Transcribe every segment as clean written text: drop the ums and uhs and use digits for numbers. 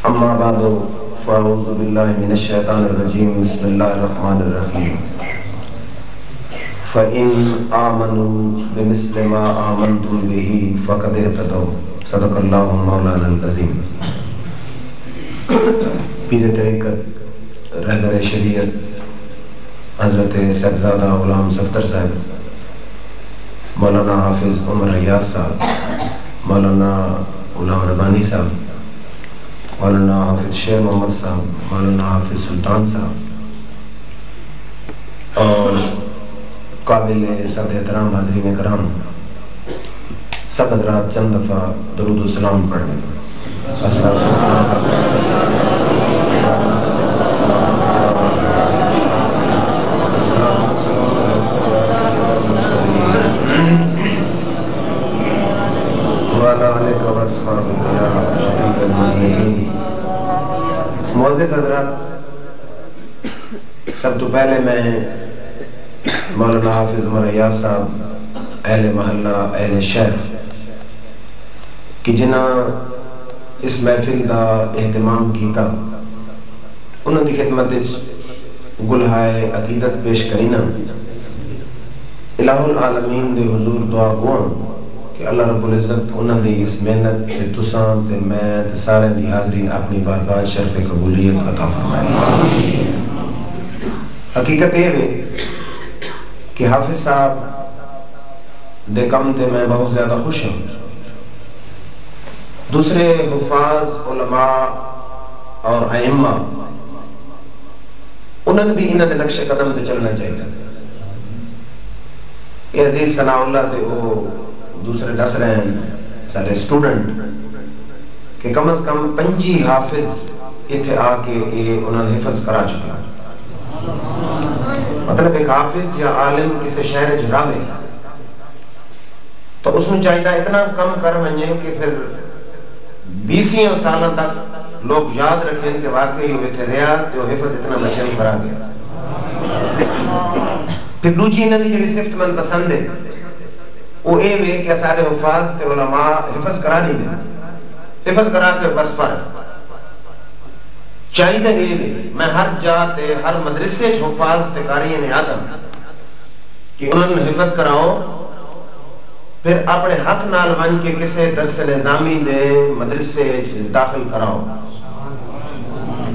اما بعد فاعوذ باللہ من الشیطان الرجیم بسم اللہ الرحمن الرحیم فَإِنْ آمَنُوا بِمِثْلِ مَا آمَنْتُمْ بِهِ فَقَدْ اهْتَدَوْا صدق اللہ مولانا العظیم۔ پیر طریقت رہبر شریعت حضرت صاحبزادہ غلام سفتر صاحب، مولانا حافظ عمر ریاض صاحب، مولانا غلام ربانی صاحب، مولانا حافظ شیر محمد صاحب، مولانا حافظ سلطان صاحب اور قابل سب احترام حاضرین کرام، سب حضرات چند دفعہ درود و سلام پڑھ لیں۔ السلام معزز حضرات، سب تو پہلے میں مولانا حافظ عمر ریاض صاحب، اہل محلہ اہل شہر کہ جنہاں اس محفل دا اہتمام کیتا، انہوں دی خدمت گلہائے عقیدت پیش کرینا۔ الہ العالمین دے حضور دعا گوان کہ اللہ رب العزت انہوں نے اس محنت تے تساں تے میں تے سارے دی حاضرین اپنی بارگاہ شرف قبولیت عطا فرمائے۔ حقیقت یہ ہے کہ حافظ صاحب دے کم تے میں بہت زیادہ خوش ہوں۔ دوسرے حفاظ علماء اور ائمہ انہوں نے بھی انہوں نے نقش قدم تے چلنا چاہیے۔ یہ عزیز ثناء اللہ تے وہ دوسرے دس رہے ہیں سارے اسٹوڈنٹ کہ کم از کم 25 حافظ اتھے آ کے انہوں نے حفظ کرا چکا۔ مطلب ایک حافظ یا عالم کسی شہر جراوے تو اس میں چاہیے اتنا کم کر منجے کہ پھر 20 سالوں تک لوگ یاد رکھیں کہ واقعی ہوئے تھے ریا جو حفظ اتنا بچن کرا گیا۔ پھر دوجی انہوں نے جڑی صفت من پسند ہے وہ اے وے کہ سارے حفاظ تے علماء حفظ کرا نہیں دیں، حفظ کرا کے بس پر چاہیے اے وے میں ہر جاتے ہر مدرسے حفاظ تے قاریاں نے آدم کہ انہوں نے حفظ کراؤ، پھر اپنے ہاتھ نال ون کے کسے درس نظامی دے مدرسے داخل کراؤ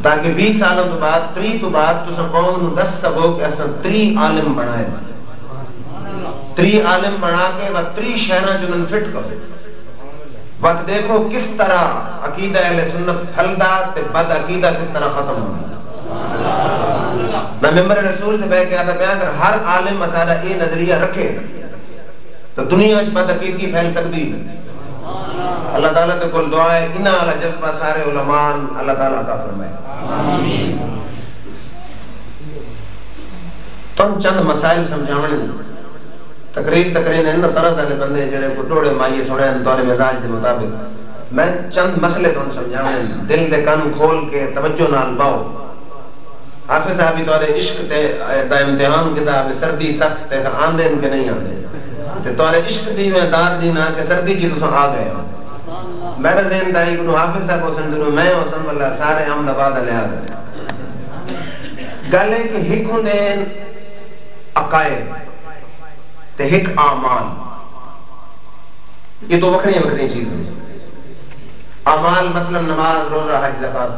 تاکہ 20 سالوں تو بعد 30 تو بعد تو سب قوم نو دس سکو کہ اصلا 30 عالم بنائے، 3 عالم بنا کے و 3 شہرہ جنن فٹ کرو۔ وقت دیکھو کس طرح عقیدہ اہل سنت پھلدا تے بد عقیدہ کس طرح ختم ہوگی۔ میں ممبر رسول سے بہ کے آتا پہ اگر ہر عالم مسئلہ یہ نظریہ رکھے تو دنیا بد عقیدگی پھیل سکتی ہے۔ اللہ تعالیٰ تے کل دعا ہے انہا علی جذبہ سارے علماء اللہ تعالیٰ عطا فرمائے۔ تم چند مسائل سمجھاونے تقریر ہے نا طرح والے بندے جڑے کو ٹوڑے مائیے سنے ہیں دور مزاج دے مطابق میں چند مسئلے تو سمجھاویں، دل دے کان کھول کے توجہ نال باؤ۔ حافظ صاحبی تو عشق تے دا امتحان کتاب سردی سخت تے آندے ان کے نہیں آندے تے تو عشق دی میں دار دینا کہ سردی جی تو آ گئے ہو۔ میرا ذہن دائی کنو حافظ صاحب کو سندروں میں حسن اللہ سارے عمد آباد لحاظ گلے کہ ہک ہوں دین عقائد تے ہک اعمال، یہ تو وکھری چیز ہیں۔ اعمال مثلا نماز روزہ حج زکات،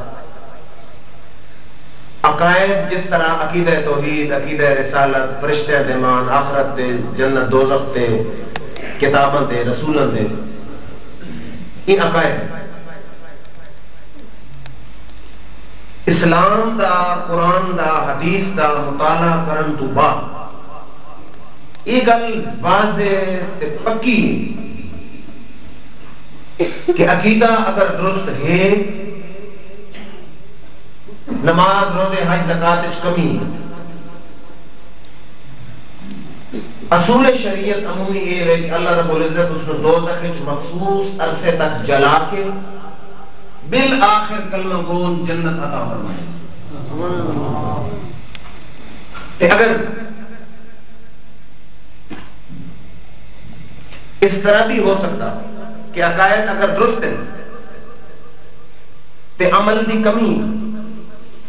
عقائد جس طرح عقیدہ توحید، عقیدہ رسالت، فرشتے دیمان، آخرت دے، جنت دوزخ دے، کتاباں دے، رسولاں دے، یہ عقائد اسلام دا قرآن دا حدیث دا مطالعہ کرن تو بعد یہ گل واضح تے پکی کہ عقیدہ اگر درست ہے نماز روزے حج زکات وچ کمی، اصول شریعت عمومی یہ ہے کہ اللہ رب العزت اس نے دوزخ وچ مخصوص عرصے تک جلا کے بالآخر کلمہ گون جنت عطا فرمائے۔ اگر اس طرح بھی ہو سکتا کہ عقائد اگر درست ہیں تے عمل دی کمی،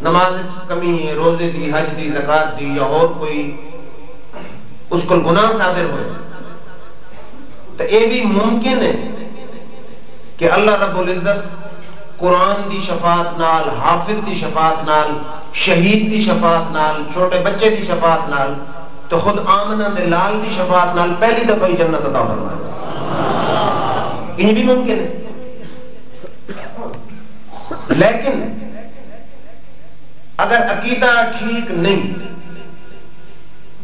نماز کمی ہے، روزے دی، حج دی، زکات دی، یا اور کوئی اس کو گناہ صادر ہوئے، تو یہ بھی ممکن ہے کہ اللہ رب العزت قرآن دی شفاعت نال، حافظ دی شفاعت نال، شہید دی شفاعت نال، چھوٹے بچے دی شفاعت نال، تو خود آمنہ دے لال دی شفاعت نال پہلی دفعہ ہی جنت عطا فرمائے، یہ بھی ممکن ہے۔ لیکن اگر عقیدہ ٹھیک نہیں،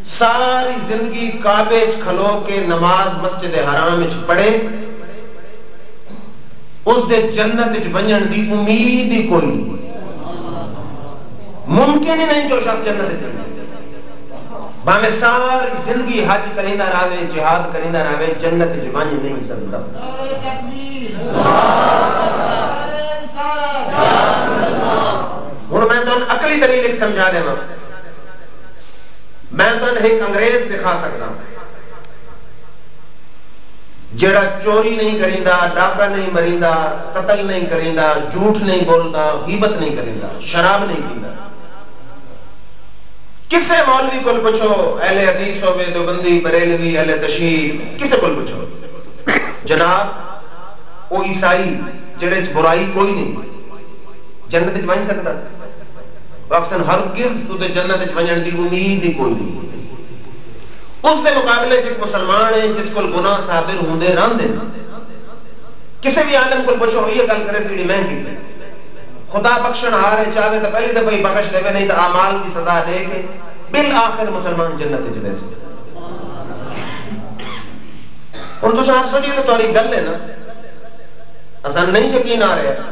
ساری زندگی کعبے چ کھلو کے نماز مسجد حرام چ پڑھے، اس دے جنت چ ونجن دی امید ہی کوئی نہیں، ممکن ہی نہیں جو شخص جنت چ ونجے، باویں ساری زندگی حج کریندا رہے، جہاد کریندا رہے، جنت چ ونج نہیں سکدا۔ ہن میں تمہیں عقلی دلیل ایک سمجھا دینا، میں تمہیں ایک انگریز دکھا سکتا ہوں جڑا چوری نہیں کریندا، ڈاکہ نہیں مریندا، قتل نہیں کریندا، جھوٹ نہیں بولدا، غیبت نہیں کریندا، شراب نہیں پیندا۔ کسے مولوی کو پوچھو، اہل حدیث ہوے، دیوبندی، بریلوی، اہل تشیع، کسے کو پوچھو جناب وہ عیسائی جڑے برائی کوئی نہیں، جنت وچ ون سکدا؟ واپسن ہرگز تو جنت وچ ونجن دی امید ہی کوئی نہیں۔ اس دے مقابلے ایک مسلمان ہے جس کو گناہ صادر ہوندے رہندے، کسی بھی عالم کو پوچھو یہ گل کرے سی میں کی خدا بخشن ہارے چاہے تو پہلی دفعہ ہی بخش دے، نہیں تو اعمال کی سزا دے کے بالآخر مسلمان جنت وچ ویسے۔ ہن تو آپ سوچیے تو تھوڑی گل ہے نا، آسان نہیں یقین آ رہا،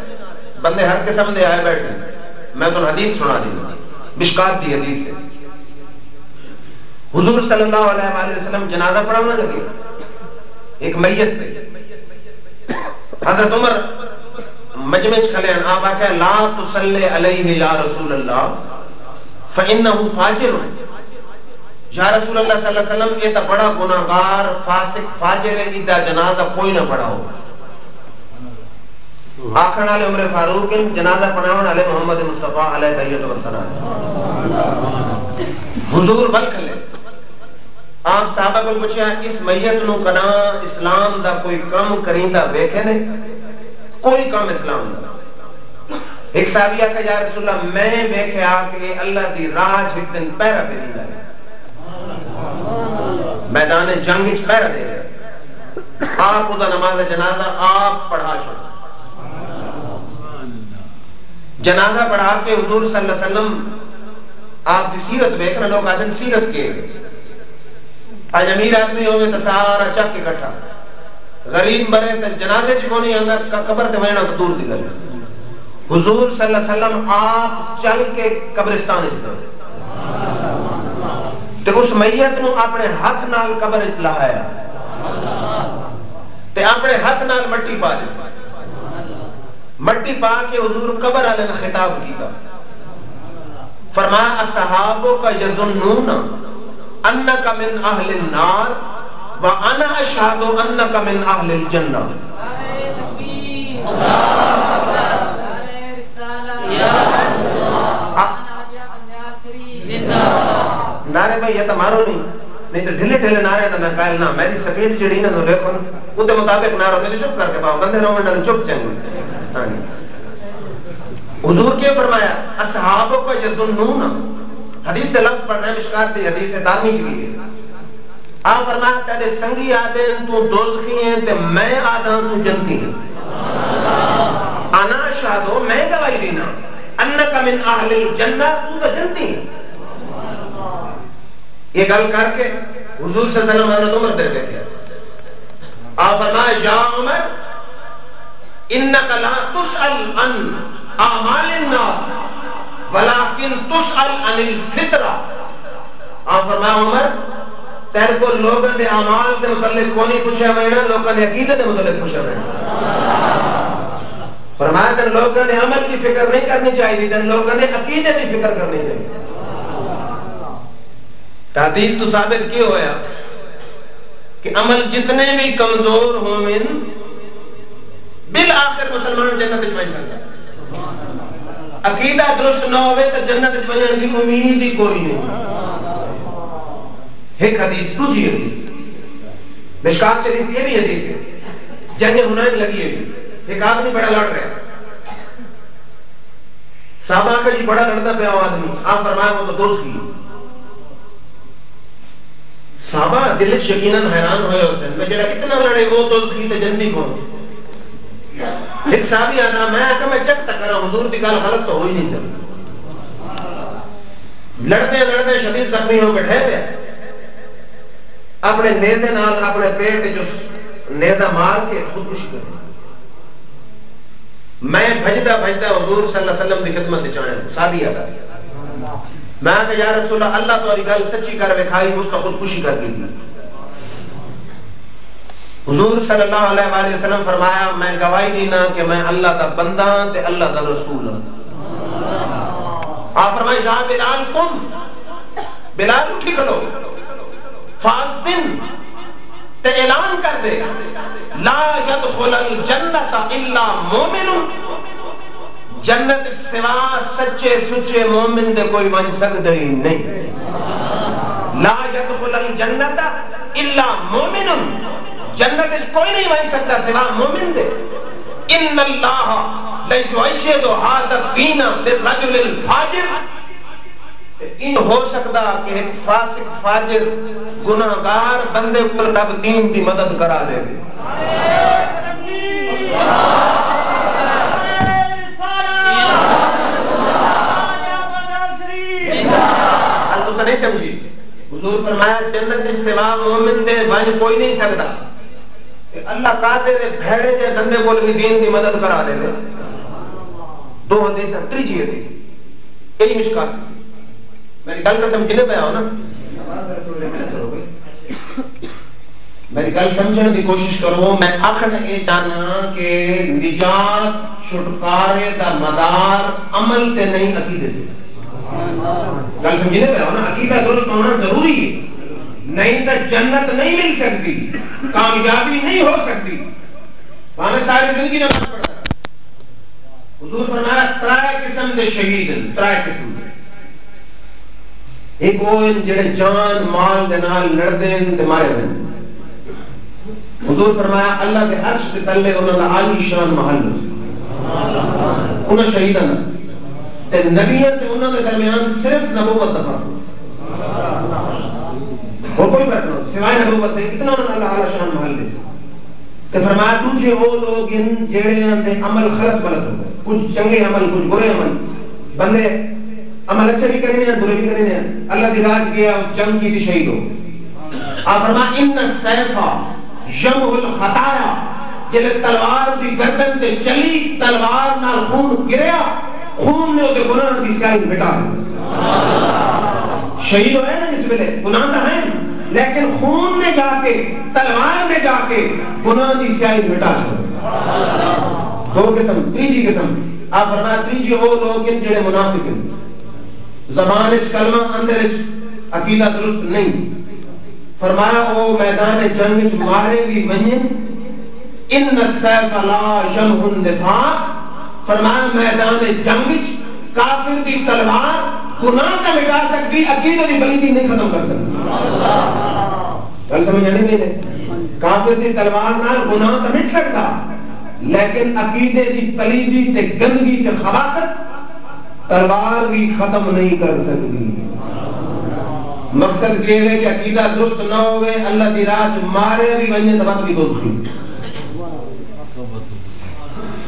بندے ہر قسم دے آئے بیٹھے۔ میں تو حدیث سنا دی، مشکات دی حدیث ہے، حضور صلی اللہ علیہ وآلہ وسلم جنازہ پڑھانا لگے ایک میت پہ، حضرت عمر مجمع کھلے ہیں، آپ آکے لا تصلی علیہ یا رسول اللہ فإنہ فاجر، یا رسول اللہ صلی اللہ علیہ وسلم یہ تا بڑا گناہگار فاسق فاجر ہے، ادھا جنازہ کوئی نہ پڑھا ہو۔ آخر علی عمر فاروق جنازہ پڑھاون علی محمد مصطفیٰ علیہ تحیت والسلام، حضور بل کھلے، آپ صحابہ کو پوچھا اس میت نو کنا اسلام دا کوئی کم کریندا ویکھے نے؟ کوئی کام اسلام دا۔ ایک صحابی آکھا یا رسول اللہ میں ویکھیا کہ اللہ دی راہ ایک دن پہرا دیندا ہے، میدان جنگ وچ پہرا دے رہے، آپ دا نماز جنازہ آپ پڑھا چھوڑا، جنازہ پڑھا کے حضور صلی اللہ علیہ وسلم آپ دی سیرت ویکھنا، لوگ آدھن سیرت کے آج امیر آدمی ہوئے تو سارا چک اکٹھا، غریب برے تو جنازے چکونی اندر قبر تے وینا دور دی گل، حضور صلی اللہ علیہ وسلم آپ چل کے قبرستان چکا تے اس میت نو اپنے ہاتھ نال قبر لایا تے اپنے ہاتھ نال مٹی پا دی، مٹی پا کے حضور قبر والے نے خطاب کیتا، فرمایا اصحابو کا یظنون انک من اہل النار وانا اشہد انک من اہل الجنہ۔ نعرے بھائی یہ تو مارو نہیں تو ڈھلے ڈھلے نعرے تو میں قائل نہ، میری سپیڈ جڑی نا تو دیکھو وہ دے مطابق نعرہ میں چپ کر کے پاؤں بندے رہو میں چپ چنگو۔ حضور کیا فرمایا اصحابوں کو یظنون، حدیث سے لفظ پڑھنا ہے، مشکات دی حدیث سے دارمی چکی ہے، آپ فرمایا تیرے سنگی آدھیں تو دوزخی ہیں تے میں آدھاں تو جنتی ہیں، انا شاہدو میں گواہی دینا انکا من اہل الجنہ تو تو جنتی ہیں۔ یہ گل کر کے حضور صلی اللہ علیہ وسلم حضرت عمر دے دیکھے، آپ فرمایا یا عمر انکا لا تسأل عن اعمال الناس ولیکن تسأل عن الفطرہ۔ آپ فرمایا عمر تیر کو لوگوں نے اعمال کے متعلق کونی پوچھا ہوئے، لوگوں نے عقیدت کے متعلق پوچھا ہوئے۔ فرمایا کہ لوگوں نے عمل کی فکر نہیں کرنی چاہیے، لیکن لوگوں نے عقیدت کی فکر کرنی چاہیے۔ حدیث تو ثابت کیا ہویا کہ عمل جتنے بھی کمزور ہوں بالآخر مسلمان جنت میں پہنچ سکتا ہے۔ عقیدہ درست نہ ہوئے تو جنت بننے کی امید ہی کوئی نہیں. ایک حدیث دوسری حدیث مشکات شریف یہ بھی حدیث ہے. جنگ حنین لگی ہے, ایک آدمی بڑا لڑ رہا ہے. صحابہ کا جی بڑا لڑتا پہ آدمی, آپ فرمایا وہ تو دوست کی. صحابہ دل یقیناً حیران ہوئے حسین میں جڑا اتنا لڑے وہ دوست کی تے جنبی کون. ایک صحابی آنا میں کہ میں چک تک رہا ہوں, حضور دی گل غلط تو ہو ہی نہیں سکتا. لڑتے لڑتے شدید زخمی ہو کے ڈھے پیا, اپنے نیزے نال اپنے پیٹ جو نیزہ مار کے خودکشی کر. میں بھجدا بھجدا حضور صلی اللہ علیہ وسلم کی خدمت چاہے ہوں. صحابی آتا میں کہ یا رسول اللہ تو گل سچی کر وکھائی, اس کا خودکشی کر کے دی. حضور صلی اللہ علیہ وآلہ وسلم فرمایا میں گواہی دینا کہ میں اللہ دا بندہ تے اللہ دا رسول ہوں. آپ فرمائے جہاں بلال کم, بلال اٹھی کرو, فاذن تے اعلان کر دے لا يدخل الجنت الا مومن, جنت سوا سچے سچے مومن دے کوئی بن سکتا ہی نہیں. لا يدخل الجنت الا مومن, جنت کوئی نہیں بن سکتا سوا مومن دے. ان اللہ لیعشد ھذا الدین للرجل الفاجر, ان ہو سکتا کہ ایک فاسق فاجر گناہگار بندے کو رب دین کی مدد کرا دے. تو نہیں سمجھی, حضور فرمایا جنت سوا مومن دے بن کوئی نہیں سکتا. اللہ قادر ہے بھیڑے جے بندے کو بھی دین کی مدد کرا دے. دو حدیث ہیں, تیجی حدیث یہی مشکات. میری گل کا سمجھنے پہ آؤ نا, میری گل سمجھنے کی کوشش کرو. میں آخر یہ چاہنا کہ نجات چھٹکارے دا مدار عمل تے نہیں عقیدے تے. گل سمجھنے پہ آؤ نا, عقیدہ درست ہونا ضروری ہے, نہیں تو جنت نہیں مل سکتی, کامیابی نہیں ہو سکتی. ہمیں ساری زندگی نماز پڑھتا ہے. حضور فرمایا ترائے قسم دے شہید, ترائے قسم دے. ایک وہ جڑے جان مال دے نال لڑدے تے مارے وین. حضور فرمایا اللہ کے عرش کے تلے انہاں دا عالی شان محل ہے, انہاں شہیداں تے نبیاں تے انہاں دے درمیان صرف نبوت دا فرق وہ کوئی فرق نہیں سوائے نبوت دے, اتنا اللہ عالی شان محل دے. تے فرمایا دوجے وہ لوگ ان جڑے تے عمل غلط غلط ہو گئے, کچھ چنگے عمل کچھ برے عمل, بندے عمل اچھے بھی کرنے ہیں برے بھی کرنے ہیں, اللہ دی راہ گیا اس جنگ کی شہید ہو. آپ فرمایا ان السیف یمح الخطایا, جلے تلوار دی گردن تے چلی تلوار نال خون گریا, خون نے تے گناہ دی سیاہی مٹا دی. شہید ہوئے نا جس ویلے گناہ نہ ہیں, لیکن خون نے جا کے تلوار نے جا کے گناہ دی سیاہی مٹا چھوڑی. دو قسم. تیجی قسم آپ فرمایا تیجی وہ لوگ ہیں جڑے منافق ہیں, زبان وچ کلمہ اندر وچ عقیدہ درست نہیں. فرمایا او میدان جنگ وچ مارے بھی ونجن, ان السیف لا یمح النفاق. فرمایا میدان جنگ وچ کافر دی تلوار گناہ کا مٹا سکتی, عقیدہ دی پلیتی نہیں ختم کر سکتی. گل سمجھ آنی نہیں, کافر دی تلوار نال گناہ کا مٹ سکتا, لیکن عقیدے دی پلیتی تے گندگی تے خباثت تلوار بھی ختم نہیں کر سکتی. مقصد یہ ہے کہ عقیدہ درست نہ ہوئے, اللہ دی راہ مارے بھی ونجے تبات بھی دوسری.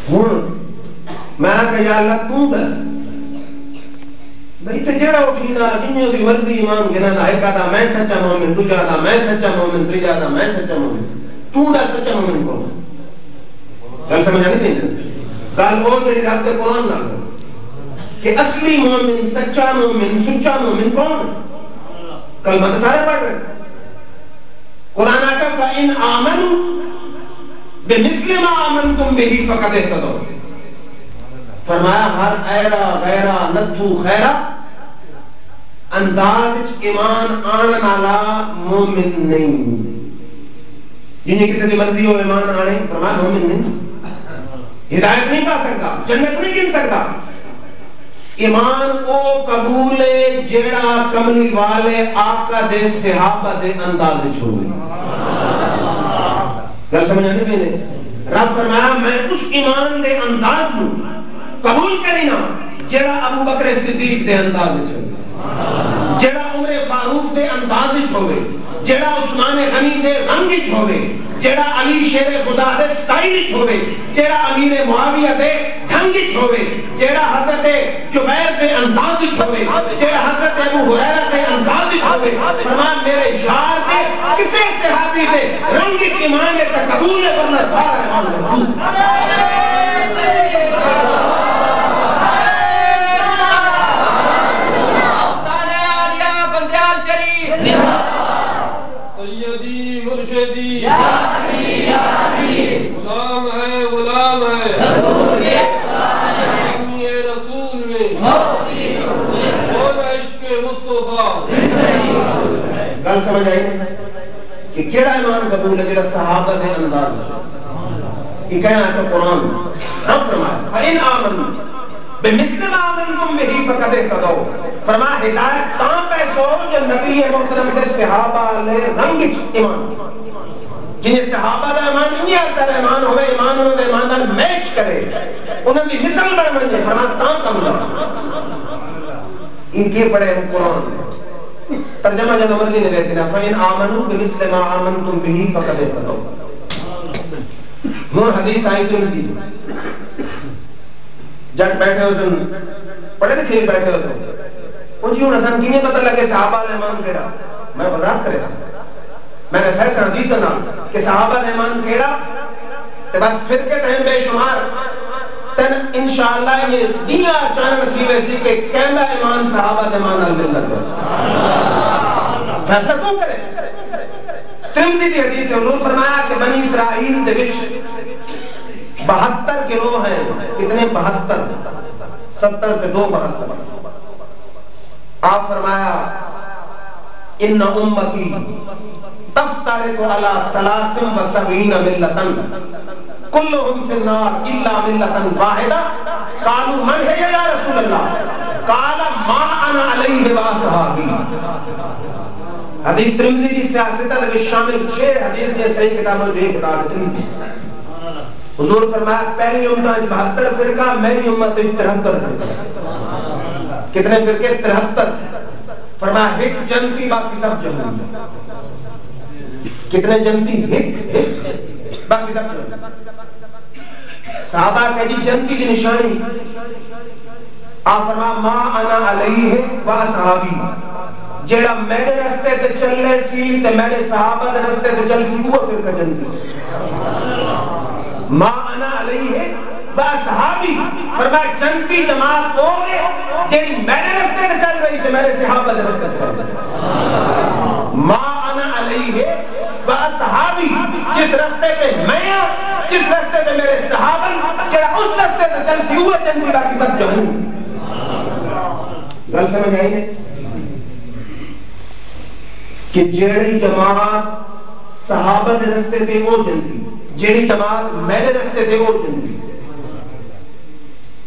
ہوں میں کہا یا اللہ تو دس بھئی تے جڑا اٹھینا جنہوں دی مرضی ایمان گنانا, ایک آدھا میں سچا مومن, دو جادہ میں سچا مومن, تری جادہ میں سچا مومن, تو دا سچا مومن کون ہے؟ گل سمجھا نہیں دیں گل اور میری رب دے قرآن نہ کرو کہ اصلی مومن, سچا مومن, سچا مومن کون ہے؟ کلمہ تو سارے پڑھ رہے. قرآن آتا فَإِنْ آمَنُوا بِمِثْلِ مَا آمَنْتُمْ بِهِ فَقَدْ اهْتَدَوْا. فرمایا ہر ایرا غیرہ نتھو خیرہ انداز ایمان آنے والا مومن نہیں. جنہیں کسی کی مرضی ہو ایمان آنے, فرمایا مومن نہیں, ہدایت نہیں پا سکتا, جنت نہیں گن سکتا. ایمان او قبول جیڑا کملی والے آقا دے صحابہ دے انداز چھوڑے. گل سمجھا نہیں میں نے؟ رب فرمایا میں اس ایمان دے انداز نو قبول کرینا جیڑا ابو بکر صدیق دے انداز چھوڑے، جیڑا عمر فاروق دے انداز چھوڑے، جیڑا عثمان غنی دے رنگ چھوڑے، جیڑا علی شیر خدا دے سٹائل چھوڑے، جیڑا امیر معاویہ دے ڈھنگ چھوڑے، جیڑا حضرت جبیر دے انداز چھوڑے، جیڑا حضرت ابو ہریرہ دے انداز چھوڑے. فرمان میرے یار دے کسے صحابی دے رنگ ایمان نے تقبول ورنہ سارا ایمان مردود. سیدی مرشدی غلام ہے غلام ہے رسول میں عشق مصطفیٰ. گل سمجھ آئی کہ کیڑا ایمان قبول ہے جڑا صحابہ دے انداز یہ کہنا کہ قرآن رب فرمایا فَإِنْ آمَنُوا بِمِثْلِ مَا آمَنْتُمْ بِهِ فَقَدْ اهْتَدَوْا. فرمایا ہدایت تاں پیسو جو نبی محترم کے صحابہ لے رنگ ایمان جنہیں صحابہ دا ایمان نہیں آتا ایمان ہوئے ایمان انہوں نے ایمان دار میچ کرے انہوں نے مثل بڑھ بڑھنے فرمایا تاں کم لگا. ان کے پڑھے ہم قرآن ترجمہ جنہوں مرلی نے کہتے ہیں فَإِنْ آمَنُوا بِمِثْلِ مَا آمَنْتُمْ بِهِ فَقَدْ اهْتَدَوْا. ہون حدیث آئی تو نزید جٹ بیٹھے ہو سن پڑھے لکھے بیٹھے ہو سن وہ جی انہوں نے کینے پتہ لگے صحابہ الایمان کیڑا میں وضاحت کرے سن میں نے سیسا حدیث سنا کہ صحابہ الایمان کیڑا تے بس فرقے تہن بے شمار تن انشاءاللہ یہ دنیا چانن تھی ویسی کہ کہنا ایمان صحابہ الایمان اللہ فیصلہ کیوں کرے. ترمذی دی حدیث ہے حضور فرمایا کہ بنی اسرائیل دے وچ 72 گروہ ہیں. کتنے 72 70 کے 2 72. آپ فرمایا ان امتی تفترق علی 73 ملتن کلہم فی النار الا ملتن واحدہ. قالوا من ہے یا رسول اللہ؟ قال ما انا علیہ واصحابی. حدیث ترمذی کی سیاستہ لگے شامل 6 حدیث نے صحیح کتابوں جو ایک کتاب ترمذی. حضور فرمایا پہلی امت 72 فرقہ میری امت 73 فرقہ. کتنے فرقے 73. فرمایا ایک جنتی باقی سب جہنمی. کتنے جنتی؟ ایک باقی سب جہنمی. صحابہ کہ جی جنتی کی نشانی آپ فرمایا ما انا علیہ و اصحابی جیڑا میرے رستے تے چلے سی تے میرے صحابہ دے رستے تے چل سی وہ فرقہ جنتی. ما انا علیہ و اصحابی فرمایا جنتی جماعت ہو گئے جیڑی میرے رستے تے چل رہی تے میرے صحابہ دے رستے تے چل رہی. ما انا علیہ و اصحابی جس رستے تے میں جس رستے تے میرے صحابہ جیڑا اس رستے تے چل سی وہ جنتی باقی سب جہنم. گل سمجھ آئی ہے کہ جیڑی جماعت صحابہ دے رستے تے وہ جنتی جیڑی جماعت میرے رستے تے وہ جنتی.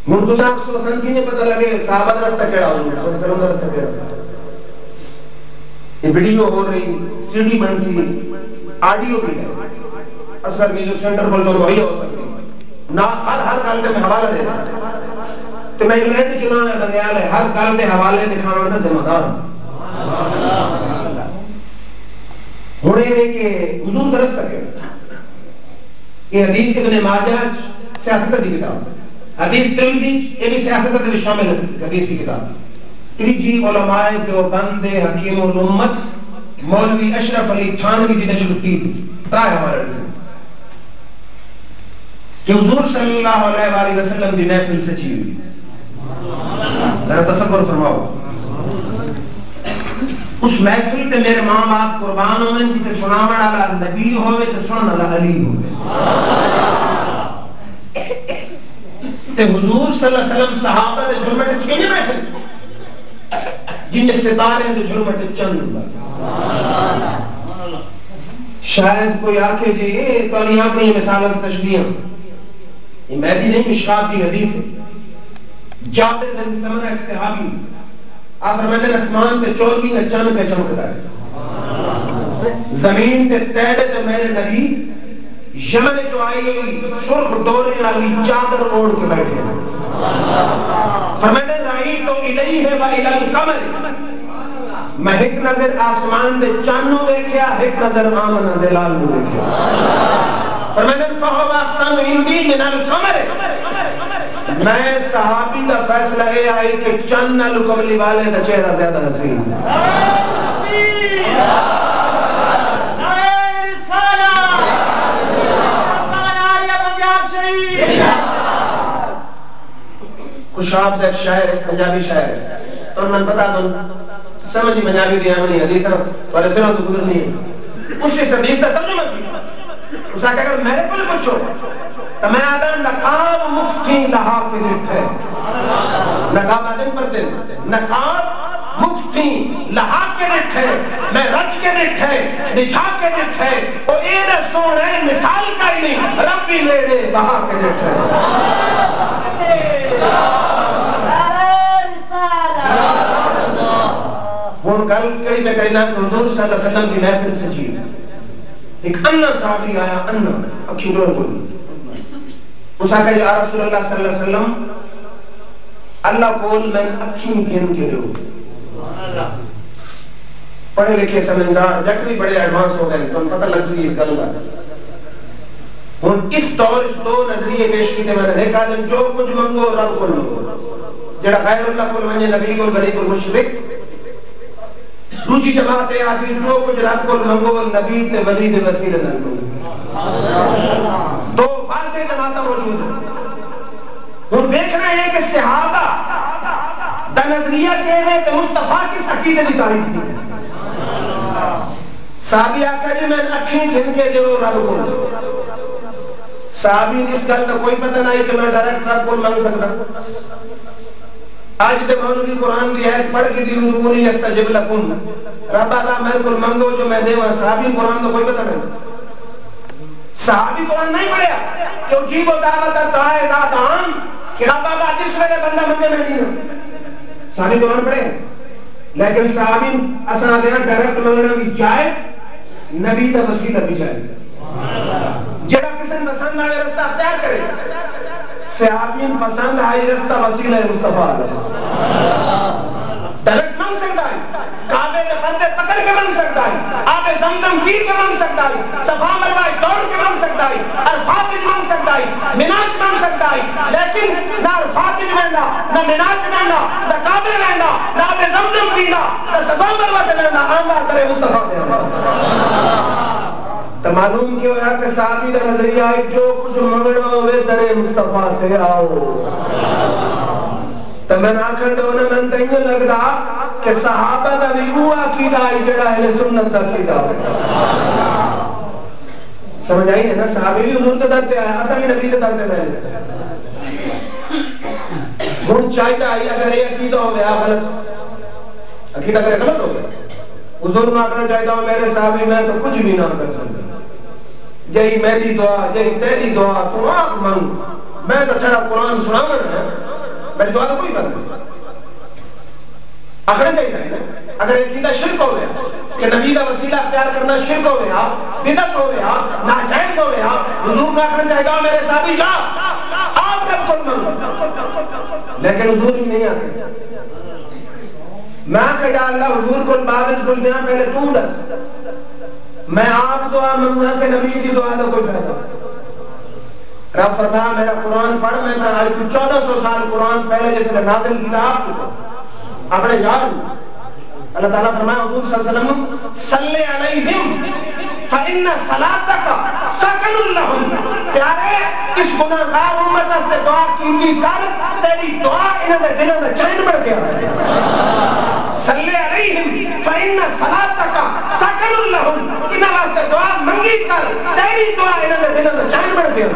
ہن تو صاحب سن کینے پتہ لگے صحابہ دا رستہ کیڑا ہو صلی اللہ علیہ وسلم دا رستہ کیڑا. یہ ویڈیو ہو رہی سی ڈی بن سی آڈیو بھی ہے اصغر میوزک سینٹر بول تو وہی ہو سکتی نہ ہر گل تے میں حوالہ دے رہا تو میں انگلینڈ چنا ہے بندیال ہے ہر گل تے حوالے دکھانا نا ذمہ دار ہونے میں کہ حضور درست کرے. یہ حدیث ابن ماجہ سیاست دی کتاب حدیث ترمذی یہ بھی سیاست میں شامل ہے حدیث کی کتاب. تریجی علماء دیوبند حکیم الامت مولوی اشرف علی تھانوی دی نشر الدین ترائے ہمارے کہ حضور صلی اللہ علیہ وسلم دی محفل سچی ہوئی. ذرا تصور فرماؤ اس محفل تے میرے ماں باپ قربان ہوئے جتے سناون والا نبی ہوئے تے سنن والا علی ہوئے تے حضور صلی اللہ علیہ وسلم صحابہ دے جھرمٹ وچ کینے بیٹھے جن ستارے دے جھرمٹ وچ چند. شاید کوئی آکھے جی تو یہاں پہ یہ مثال تشبیہ یہ میری نہیں مشکات کی حدیث ہے جابر بن سمرہ ایک صحابی آپ فرماتے ہیں اسمان تے چور بھی چند پہ چمکتا ہے زمین تے تیڑے تے میرے نبی یمن جو آئی ہوئی سرخ ڈورے والی چادر اوڑھ کے بیٹھے فرماتے ہیں رأیتو الیہ و الی القمر میں ایک نظر آسمان دے چانوں دیکھیا ایک نظر آمنہ دلال میں دیکھیا فرماتے ہیں فہوا سن اندی من القمر میں صحابی دا فیصلہ اے آئی کہ چند لکملی والے دا چہرہ زیادہ حسین خوشاب دا ایک شاعر ہے پنجابی شاعر ہے تو میں بتا دوں سمجھی پنجابی دیا منی حدیث پر اسے تو گزرنی ہے اس سے حدیث کا ترجمہ کیا اس نے کہا میرے کو پوچھو تو میں آدھا نقاب مفتی لہا پہ نٹھے نقاب آدھن پر دن نقاب مفتی لہا کے نٹھے میں رچ کے نٹھے نجھا کے نٹھے وہ اینے سوڑے مثال کا ہی نہیں ربی لیڑے بہا کے نٹھے وہ گل کڑی میں کرینا کہ حضور صلی اللہ علیہ وسلم کی محفل سے جی ایک انہ صحابی آیا انہ اکھی ڈور کوئی اس آکھا یا رسول اللہ صلی اللہ علیہ وسلم اللہ بول میں اکھی گھن کے دو پڑھے لکھے سمجھدار جٹ بھی بڑے ایڈوانس ہو گئے تو پتہ لگ سی اس گل کا ہن اس دور اس دو نظریے پیش کیتے میں نے کہا جو کچھ منگو رب کو منگو جڑا غیر اللہ کو منگے نبی کو ولی کو مشرک دوسری جماعت آتی جو کچھ رب کو منگو نبی تے ولی تے وسیلہ نہ منگو دو واضح جماعتیں موجود ہیں ہن دیکھنا ہے کہ صحابہ دا نظریہ کہنے تے مصطفیٰ کی عقیدے دی تعریف کی صحابی آکھا جی میں اکھیں گھن کے جو رب کو صحابی اس گل کا کوئی پتہ نہیں کہ میں ڈائریکٹ رب کو مانگ سکتا آج تے مولوی قرآن کی آیت پڑھ کے دی ادعونی استجب لکم رب آدھا میں کو مانگو جو میں دے وہاں صحابی قرآن کا کوئی پتہ نہیں صحابی قرآن نہیں پڑھیا کہ اجیب و دعوت دعائے ذات عام کہ رب آدھا جس وجہ بندہ منگے میں نہیں صحابی قرآن پڑھے لیکن صحابی اساں دیاں ڈائریکٹ منگنا بھی جائز نبی دا وسیلہ بھی جائز جڑا کسی پسند آئے رستہ اختیار کرے صحابین پسند آئی رستہ وسیلہ مصطفیٰ ڈائریکٹ منگ سکتا ہے کعبے کے بندے پکڑ کے منگ سکتا ہے آب زمزم پی کے منگ سکتا ہے صفا مروہ دوڑ کے منگ سکتا ہے عرفات منگ سکتا ہے مناج منگ سکتا ہے لیکن نہ عرفات مہنگا نہ مناج مہنگا نہ کعبے مہنگا نہ آب زمزم پینا نہ صفا مروہ مہنگا آمدہ کرے مصطفیٰ تو معلوم کیوں ہے کہ صحابی دا نظریہ ہے جو کچھ منگڑا ہوئے درے مصطفیٰ تے آؤ تو میں آکھر دونے من تینگے لگ رہا کہ صحابہ دا بھی وہ عقیدہ ہے جڑا اہل سنت دا عقیدہ سمجھ آئی ہے نا صحابی بھی حضور کے درتے آئے اسا بھی نبی کے درتے میں ہن چاہیے آئی اگر یہ عقیدہ ہو گیا غلط عقیدہ کرے غلط ہو گیا حضور میں آکھنا چاہتا ہوں میرے صحابی میں تو کچھ بھی نہ کر سکتا جہی میری دعا جہی تیری دعا تو آپ منگ میں تو چھڑا قرآن سنانا ہے میری دعا تو کوئی فرق نہیں آخر چاہیے اگر عقیدہ شرک ہو گیا کہ نبی کا وسیلہ اختیار کرنا شرک ہو گیا بدعت ہو گیا ناجائز ہو گیا حضور میں آخر چاہتا ہوں میرے صحابی جا آپ رب کو منگ لیکن حضور ہی نہیں آتے میں کہا اللہ حضور کو بارش کچھ دیا پہلے تو دس میں آپ دعا منگا کہ نبی دی دعا دا کوئی فائدہ رب فرمایا میرا قرآن پڑھ میں تھا آج 1400 سال قرآن پہلے جس نے نازل کیا آپ چکا اپنے یاد اللہ تعالیٰ فرمایا حضور صلی اللہ علیہ وسلم صلی علیہم فَإِنَّ صَلَاتَكَ سَكَنُ لَهُمْ پیارے اس گناہگار امت سے دعا کی کر تیری دعا انہوں نے دلوں میں چین بڑھ گیا صلی علیہم فَإِنَّ صَلَاتَكَ سَكَنُ لَهُمْ انہوں واسطے دعا منگی کر تیری دعا انہوں نے دلوں میں چین بڑھ گیا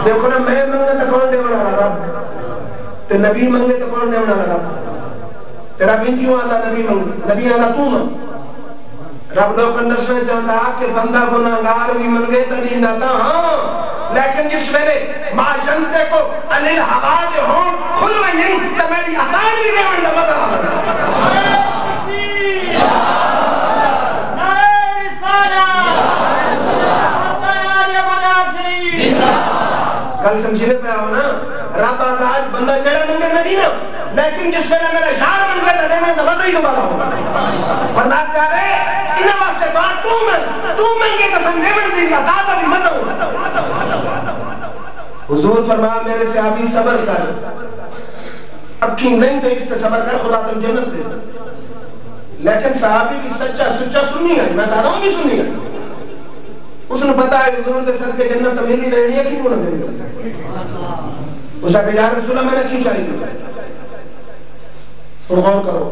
دیکھو نا میں منگے تو کون دے والا رب تو نبی منگے تو کون دے والا رب تیرا بین کیوں آتا نبی منگے نبی آتا تو منگ رب لوگ اندس میں چاہتا کہ بندہ گناہگار بھی منگے تو نہیں ناتا ہاں لیکن جس ویلے ما جنتے کو انل حواد ہون کھلوے نہیں تو میری اکان بھی نہیں منڈا مدہ کل سمجھنے پہ آؤ نا رب آدھاج بندہ جڑا منگر مدینہ لیکن جس ویلے میرے یار من گئے تھے میں نمازہ ہی دوبارہ ہوں فرما کہا رہے انہیں واسطے بات تو من کے قسم نہیں من دیں گا دادا بھی مزہ ہوں حضور فرما میرے صحابی صبر کر اب کی نہیں تھے اس سے صبر کر خدا تم جنت دے سکتے لیکن صحابی بھی سچا سنی ہے میں دادا ہوں بھی سنی ہے اس نے پتا ہے حضور دے سر کے جنت میری رہنی ہے کیوں نہ میری اس نے یا رسول اللہ میں نے کیوں چاہیے اور غور کرو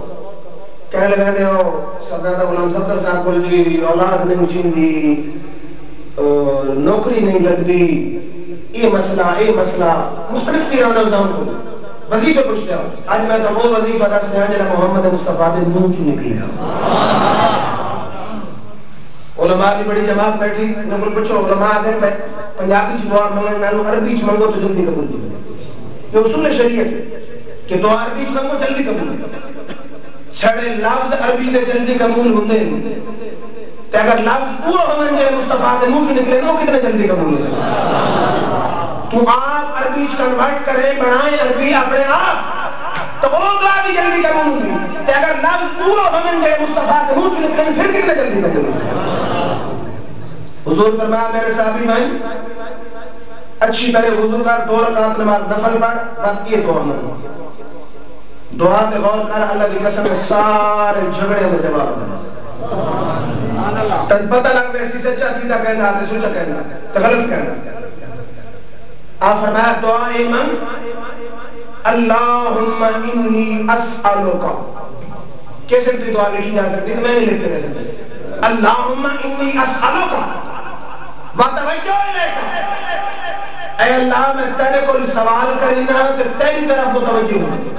کہہ لگا دے ہو سردار غلام صدر صاحب بول دی اولاد نہیں چین دی نوکری نہیں لگ دی یہ مسئلہ مختلف پیران نظام کو وظیفہ پوچھ لیا آج میں تو وہ وظیفہ کا سیاں جنہ محمد مصطفیٰ دے منہ چو نکلی علماء کی بڑی جماعت بیٹھی انہوں کو پوچھو علماء دے پنجابی چ دعا منگو نالو عربی چ منگو تو جلدی قبول دی یہ اصول شریعت ہے کہ دعا عربی چ منگو جلدی قبول دی چھڑے لفظ عربی دے جلدی قبول ہوندے ہیں کہ اگر لفظ پورا ہمیں جائے مصطفیٰ دے منہ چ نکلے نو کتنے جلدی قبول ہو سکتے تو آپ عربی چ کنورٹ کریں بنائیں عربی اپنے آپ تو وہ دعا بھی جلدی قبول ہوگی کہ اگر لفظ پورا ہمیں جائے مصطفیٰ دے منہ چ نکلے پھر کتنے جلدی قبول ہو سکتے حضور فرمایا میرے صحابی بھائی اچھی طرح حضور کا 2 رکعت نماز نفل پڑھ بات یہ دعا منگو دعا پہ غور کر اللہ کی قسم میں سارے جھگڑے میں جواب دے تن پتہ لگ میں ایسی سچا عقیدہ کہنا آتے سوچا کہنا تو غلط کہنا آپ فرمایا دعا ایمن اللہم انی اسألوکا کیسے بھی دعا لکھی جا سکتی میں نہیں لکھتے کہہ سکتے اللہم انی اسألوکا وَتَوَجَّوْ إِلَيْكَ اے اللہ میں تیرے کو سوال کرینا کہ تیری طرف متوجہ ہوں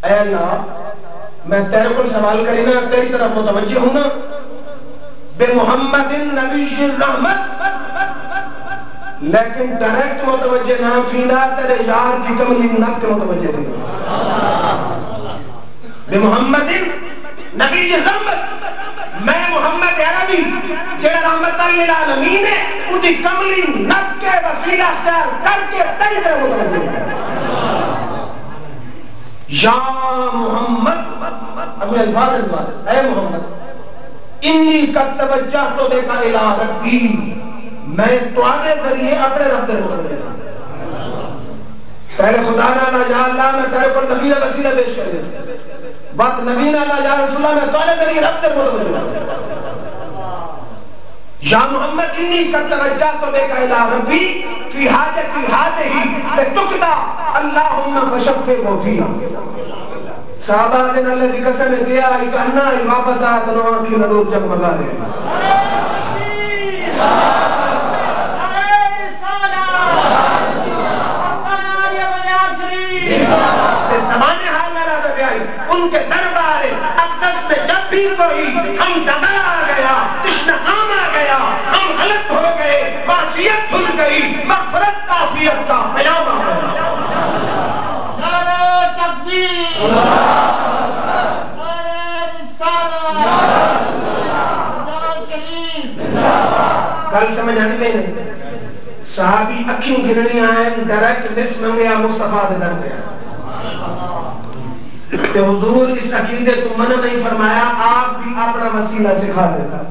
اے اللہ میں تیرے کو سوال کرینا تیری طرف متوجہ ہوں بے محمد نبی الرحمت لیکن ڈائریکٹ متوجہ نہ تھینا تیرے یار کی کملی نب کے متوجہ تھینا بے محمد نبی الرحمت میں محمد عربی جڑا رحمت للعالمین ہے اُدھی کملی نب کے وسیلہ اختیار کر کے تیری طرف متوجہ یا محمد ابھی الفاظ اے محمد انی قد توجہ تو دیکھا الہ ربی میں تمہارے ذریعے اپنے رب سے متوجہ تھا پہلے خدا نہ یا اللہ میں تیرے پر نبی وسیلہ پیش کر دیا بات نبی نہ یا رسول اللہ میں تمہارے ذریعے رب سے متوجہ یا محمد انی قد توجہ تو دیکھا الہ ربی فی حاجہ ہی تکتا اللہم فشفع فیہا صحابہ دن اللہ کی قسم دیا کہنا ہی واپس آت نوان کی نروت جگ مگا دے زمانے حال میں رہا دے آئی ان کے دربار اقدس میں جب بھی کوئی ہم زدہ آ گیا تشنعام آ گیا ہم غلط ہو گئے معصیت دھل گئی مغفرت کافیت کا پیام آ گیا نعرہ تکبیر نعرہ رسالہ نعرہ شریف کل سمجھ آنے میں نہیں صحابی اکھیں گرنی آئیں ڈائریکٹ نس منگیا مصطفیٰ دے در گیا کہ حضور اس عقیدے کو منع نہیں فرمایا آپ بھی اپنا مسئلہ سکھا دیتا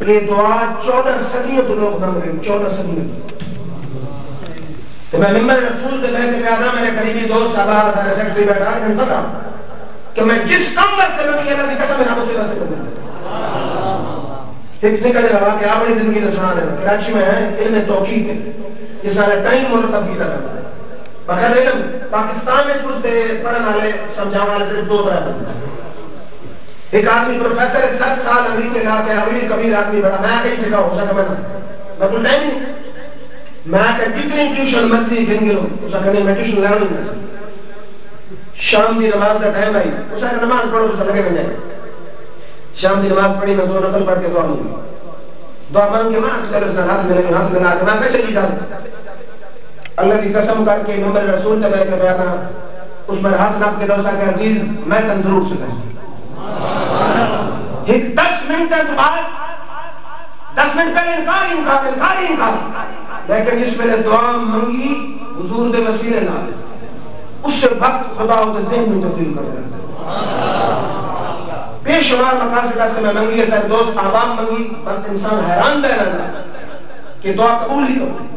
یہ دعا 14 صدیوں تو لوگ بن گئے 14 صدیوں تو میں ممبر رسول کے بیٹھے پہ آنا میرے قریبی دوست ابا سارے سیکٹری بیٹھا ہے میں پتا کہ میں جس کم واسطے میں کیا اللہ کی قسم ہے اسی واسطے کروں ایک نکل رہا کہ آپ بڑی زندگی سے سنا دینا کراچی میں ہے علم توقید ہے یہ سارا ٹائم مرتب کی طرح ہے بخیر علم پاکستان میں چھوٹ دے پڑھن والے سمجھاؤں والے صرف 2 طرح بندے ایک آدمی پروفیسر ہے 7 سال امریکہ لا کے حویل کبیر آدمی بڑا میں کہیں سکھا ہو سکا میں نہ سکا میں کوئی ٹائم نہیں میں کہ جتنی ٹیوشن مرضی گن گروں اسا کہنے میں ٹیوشن لینا نہیں شام دی نماز کا ٹائم آئی اسا کہ نماز پڑھو تو لگے بن جائے شام دی نماز پڑھی میں 2 نفل پڑھ کے دعا مانگی دعا مانگ کے ماں چلو اس نے ہاتھ ملا کے میں پیسے لی جاتا اللہ کی قسم کر کے ممبر رسول تبہ کے بیانا اس پر ہاتھ ناپ کے دوسرا کہ عزیز میں تن ضرور سکتا ایک 10 منٹ کے بعد 10 منٹ پہلے انکار لیکن اس میں دعا منگی حضور دے وسیلے نہ اس سے وقت خدا ہوتے ذہن میں تبدیل کر دیا بے شمار مقاصد سے میں منگی ہے سارے دوست احباب منگی بند انسان حیران دے رہا کہ دعا قبول ہی قبول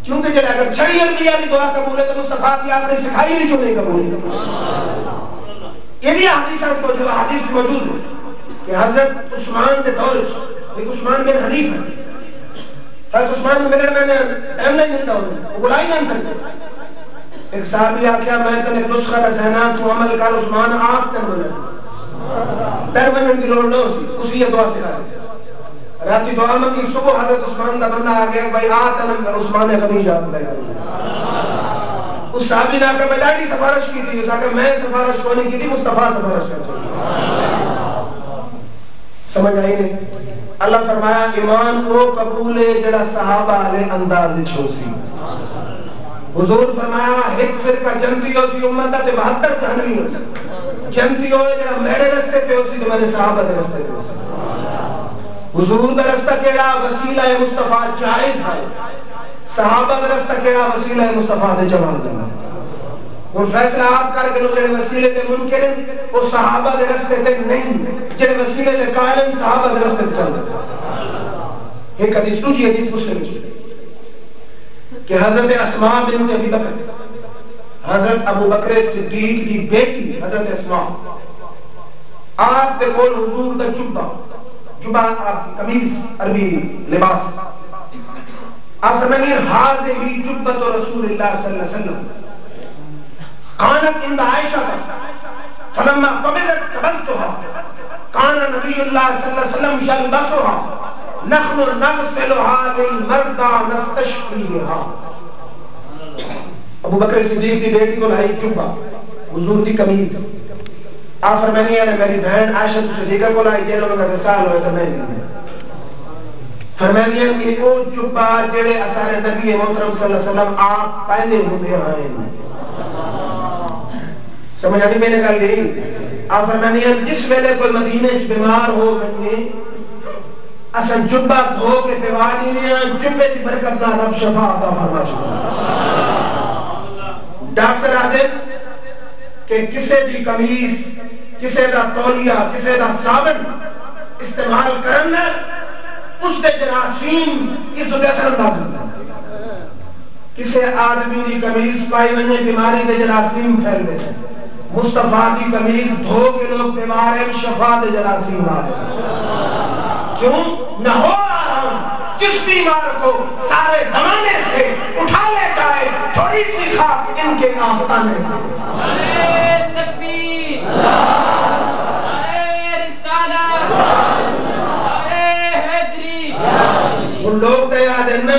کیونکہ جب اگر چھڑی انبیاء کی دعا قبول ہے تو مصطفیٰ کی آپ نے سکھائی بھی کیوں نہیں قبول یہ بھی حدیث موجود ہے کہ حضرت عثمان کے دور ایک عثمان بن حنیف ہے حضرت عثمان میں نے ٹائم نہیں ملتا وہ بلا ہی نہیں سکتے ایک صحابی آکیا میں تن ایک نسخہ کا ذہنات تو عمل کر عثمان آپ تن بنا سکتے تر بنن کی لوڑ نہ اسی اسی یہ دعا سکھا ہے راتی دعا میں کی صبح حضرت عثمان کا بندہ آگیا بھائی آتن عثمان غنی جات لے اس صحابی نے آکا میں لاڑی سفارش کی تھی اس آکا میں سفارش کو نہیں کی تھی مصطفیٰ سفارش کرتا سمجھ آئی نہیں اللہ فرمایا ایمان کو قبول جڑا صحابہ علیہ انداز چھوسی حضور فرمایا ایک فرقہ جنتی ہو سی امت تے 72 جہنمی ہو سی جنتی ہو جڑا میرے رستے پہ ہو سی تو میں نے صحابہ دے رستے پہ ہو سی حضور دا رستہ کیڑا وسیلہ مصطفیٰ جائز ہے صحابہ دا رستہ کیڑا وسیلہ مصطفیٰ دے جواز ہے اور فیصلہ آپ کر کے جڑے وسیلے تے منکر وہ صحابہ دے رستے تے نہیں جڑے وسیلے تے قائم صحابہ دے رستے تے چل ایک حدیث دوسری حدیث مسلم کہ حضرت اسماء بنت ابی بکر حضرت ابو بکر صدیق کی بیٹی حضرت اسماء آپ کے کول حضور دا جبہ آپ کی قمیص عربی لباس آپ فرمائیں حاضر جبت رسول اللہ صلی اللہ علیہ وسلم كانت عند عائشة فلما قبضتها كان نبي الله صلى الله عليه وسلم يلبسها نحن نغسلها للمرضى نستشفي بها ابو بکر صدیق کی بیٹی کو لائی جبہ حضور کی قمیض آپ فرمانی ہے میری بہن عائشہ صدیقہ کو لائی جیلوں میں وصال ہوئے تو میں نہیں فرمانی ہے کہ وہ جبہ جڑے اثار نبی محترم صلی اللہ علیہ وسلم آپ پہنے ہوئے آئیں سمجھ آنی میں نے کہا لی آپ فرمانی ہے جس ویلے کوئی مدینہ بیمار ہو بنگے اصلا جبہ دھو کے پیوانی میں جبہ کی برکت نہ رب شفا عطا فرما چکا ڈاکٹر آدھے کہ کسے دی قمیص کسے دا تولیہ کسے دا صابن استعمال کرنا اس دے جراثیم اس دے اثر انداز کسے آدمی دی قمیص پائی ونجے بیماری دے جراثیم پھیل دے مصطفیٰ کی قمیض دھو کے لوگ بیمار ہیں شفا دے جراثیم آئے کیوں نہ ہو آرام جس بیمار کو سارے زمانے سے اٹھا لے جائے تھوڑی سی خاک ان کے آستانے سے نعرہ تکبیر نعرہ رسالت نعرہ حیدری وہ لوگ دے یاد ہے نا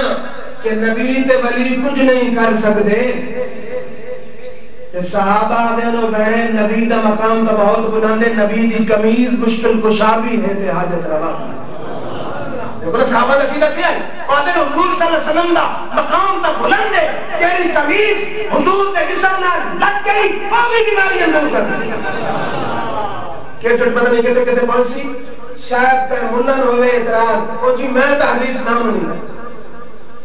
کہ نبی تے ولی کچھ نہیں کر سکتے صحابہ دینو بہن نبی دا مقام دا بہت بلند ہے نبی دی قمیض مشکل کشا بھی ہے تے حاجت روا دیکھو صحابہ دا کیدا کیا ہے اور دین حضور صلی اللہ علیہ وسلم دا مقام دا بلند ہے جیڑی قمیض حضور دے جسم نال لگ گئی وہ بھی بیماری اندر کر دی کیسے پتہ نہیں کیسے پہنچی شاید تے منن ہوئے اعتراض او جی میں تا حدیث نام نہیں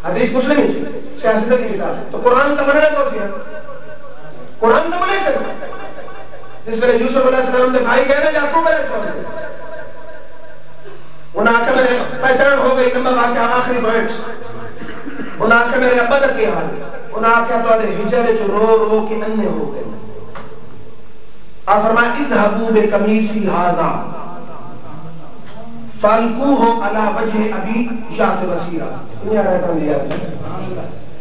حدیث مسلم ہے سیاست کی کتاب تو قرآن تا مننے کو سی قرآن تو بنے سکتا جس میں یوسف علیہ السلام دے بھائی گئے نا یعقوب علیہ السلام انہاں آکا میرے پہچان ہو گئی نمبر واقعہ آخری پوائنٹ انہاں آکا میرے ابا دا کیا حال انہاں آکا تو آدھے ہجر جو رو رو کے اننے ہو گئے آپ فرمائے اذهبوا بقمیصی ھذا فالقوہ علی وجہ ابی یات بصیرہ انہیں آ رہتا لیا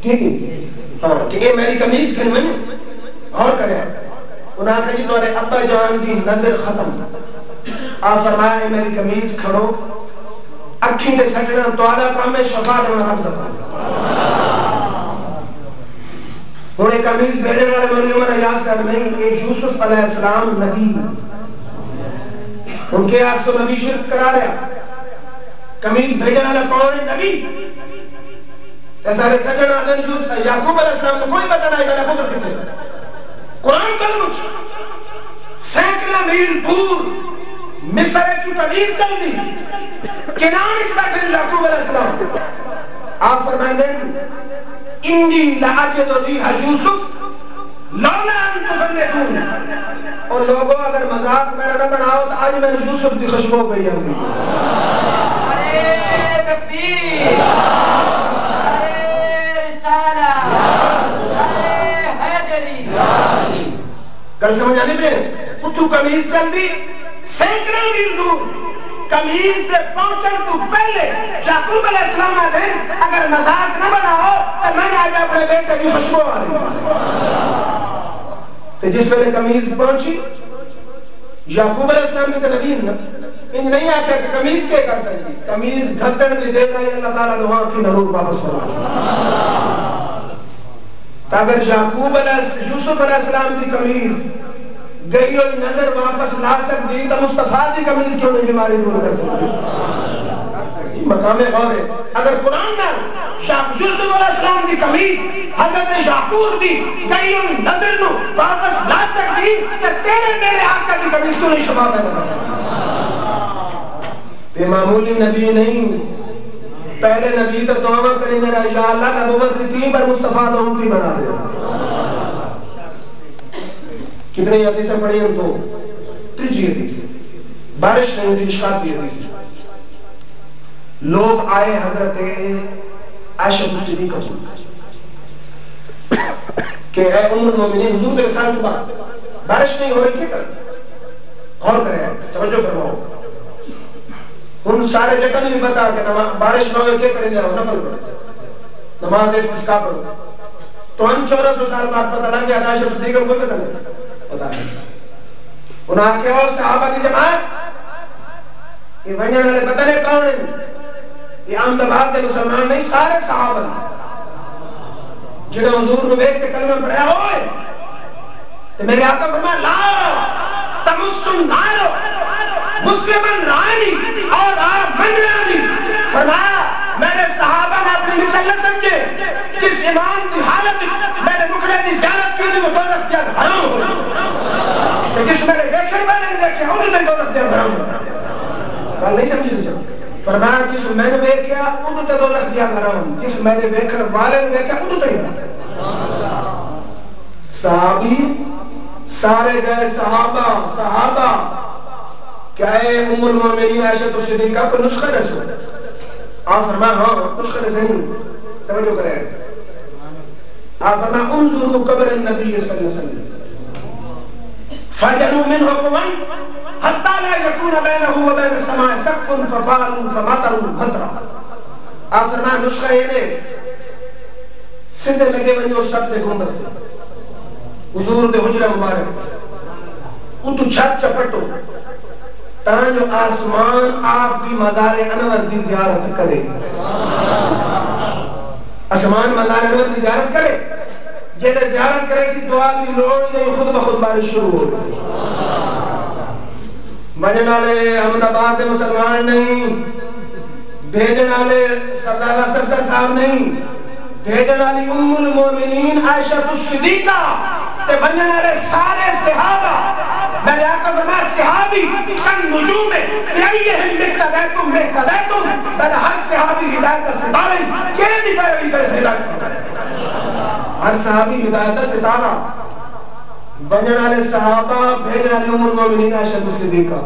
ٹھیک ہے ہاں کہ یہ میری قمیص کھن میں اور کرے انہاں کہا جی تو ابا جان کی نظر ختم آپ فرمایا میری قمیض کھڑو اکھی دے سکنا تو آدھا کام میں شفا دینا حق دکھا انہیں قمیض بھیجنے والے مولی عمر یاد صاحب نہیں کہ یوسف علیہ السلام نبی ان کے آپ سے نبی شرک کرا رہا کمیز بھیجنے والا کون ہے؟ نبی. سارے سجن آدم یعقوب علیہ السلام کو کوئی پتہ نہیں میرا پتر کتنے. قرآن کلمش سینکڑا میل دور مصر کی کمیز چل دی کنان اچ بیٹھے یعقوب علیہ السلام. آپ فرمائیں دیں انی لعجد ریح یوسف لولا ان تفلتون. اور لوگوں اگر مذاق میرا نہ بناؤ تو آج میں یوسف کی خوشبو پہ ہی آؤں گی. ارے تکبیر، ارے رسالہ، ارے حیدری. کل سمجھ آنے پہ اتو کمیز چل دی سینکڑا میل دور. کمیز دے پہنچن تو پہلے یعقوب علیہ السلام آتے ہیں اگر مذاق نہ بناؤ تو میں نے آج اپنے بیٹے کی خوشبو آ رہی. تو جس ویلے کمیز پہنچی یعقوب علیہ السلام کی تنبیہ نا ان نہیں آتا کہ کمیز کے کر سکتی. کمیز گھٹن بھی دے رہا ہے اللہ تعالیٰ نوحہ کی ضرور واپس فرمائے. اگر یعقوب علیہ یوسف علیہ السلام کی کمیز گئی ہوئی نظر واپس لا سکتی تو مصطفیٰ کی کمیز کیوں نہیں بیماری دور کر سکتی؟ مقام غور ہے. اگر قرآن نہ یوسف علیہ السلام کی کمیز حضرت یعقوب کی گئی ہوئی نظر نو واپس لا سکتی تو تیرے میرے آقا کی کمیز کیوں نہیں شفا پیدا کر سکتی؟ بے معمولی نبی نہیں. پہلے نبی تو دعا کریں میرا یا اللہ نبوت کی تین پر مصطفیٰ تو امتی بنا دے. کتنے حدیثیں پڑھی ہم تو تیجی حدیث بارش نہیں ہوتی اشکات دی حدیث. لوگ آئے حضرت عائشہ صدیقہ کہ اے ام المومنین حضور کے ساتھ بات بارش نہیں ہو رہی کیا کر غور کریں توجہ فرماؤ. ان سارے جگہ نہیں بتا کہ بارش نہ ہوئے کیا کریں جاؤ نفل پڑھو نماز استسقاء پڑھو. تو ہم 1400 سال بعد پتہ لگ گیا عائشہ صدیقہ کو پتہ نہیں پتا نہیں. انہاں کے اور صحابہ کی جماعت یہ بننے والے پتہ نہیں کون ہیں. یہ عام دباب کے مسلمان نہیں سارے صحابہ جنہوں حضور نے بیٹھ کے کلمہ پڑھا ہوئے تو میرے آقا فرمایا لا تمس النار مسلمن رانی اور آپ من رانی. فرمایا میں نے صحابہ نے اپنی مثل نہ سمجھے جس ایمان کی حالت میں نے مکڑے کی زیارت کی تو دوزخ کیا حرام ہو گئی. جس میں نے ویکشن میں نے دیکھا انہوں نے دوزخ کیا حرام ہو گئی. بات نہیں سمجھی دوسرا. فرمایا جس میں نے دیکھا انہوں نے دوزخ کیا حرام. جس میں نے دیکھا والے نے دیکھا انہوں نے حرام. صحابی سارے گئے صحابہ کیا ہے ام المومنین عائشہ صدیقہ کو نسخہ رسو. آپ فرمایا ہاں نسخہ رسو توجہ کریں. آپ فرمایا انظروا قبر النبی صلی اللہ علیہ وسلم فجروا منه قوا حتى لا يكون بينه وبين السماء سقف فقالوا فمطروا مطرا. آپ فرمایا نسخہ یہ نے سدھے لگے بنی اور سب سے گنبد حضور دے حجرہ مبارک اتو چھت چپٹو تاں جو آسمان آپ کی مزار انور دی زیارت کرے. آسمان مزار انور دی زیارت کرے جنہیں زیارت کرے سی دعا کی لوڑ نہیں خود بخود بارش شروع ہو گئی. بننے والے احمد آباد مسلمان نہیں بھیجنے والے سردار صفدر صاحب نہیں بھیجنے والی ام المومنین عائشہ صدیقہ تے بننے والے سارے صحابہ. میں آقا فرمایا صحابی کن نجوم بیئیہم مقتدیتم میں ہر صحابی ہدایت ستارہ کیلے دی پیروی کرے سے ہدایت ہر صحابی ہدایت ستارہ. بننے والے صحابہ بھیجنے والی ام المومنین عائشہ صدیقہ.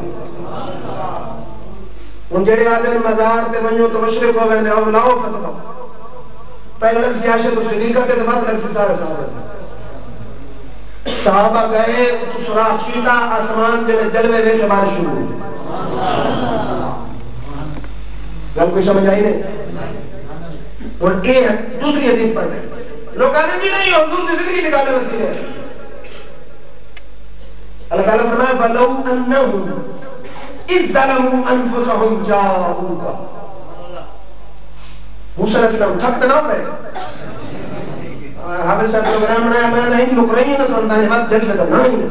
ان جڑے آدھے مزار تے بنیو تو مشرق ہوئے نے او لاؤ فتوہ پہلے لگ سی عائشہ صدیقہ کے بعد لگ سی سارے صحابہ. صحابہ گئے سوراخ کیتا آسمان جلے جلوے وے کے بارش شروع ہوئی. گل کوئی سمجھ آئی نہیں. اور یہ دوسری حدیث پڑھ رہے لوگ آنے بھی نہیں حضور کی زندگی نکالنے وسیلے ہیں. اللہ تعالیٰ فرمائے بَلَوْ أَنَّهُمْ إِذْ ظَلَمُوا أَنفُسَهُمْ جَاءُوكَ. موسیٰ علیہ السلام تھک نہ پڑے حافظ صاحب پروگرام بنایا میں نہیں لک رہی ہوں تو اندازے بات جل سے کرنا ہی نہیں.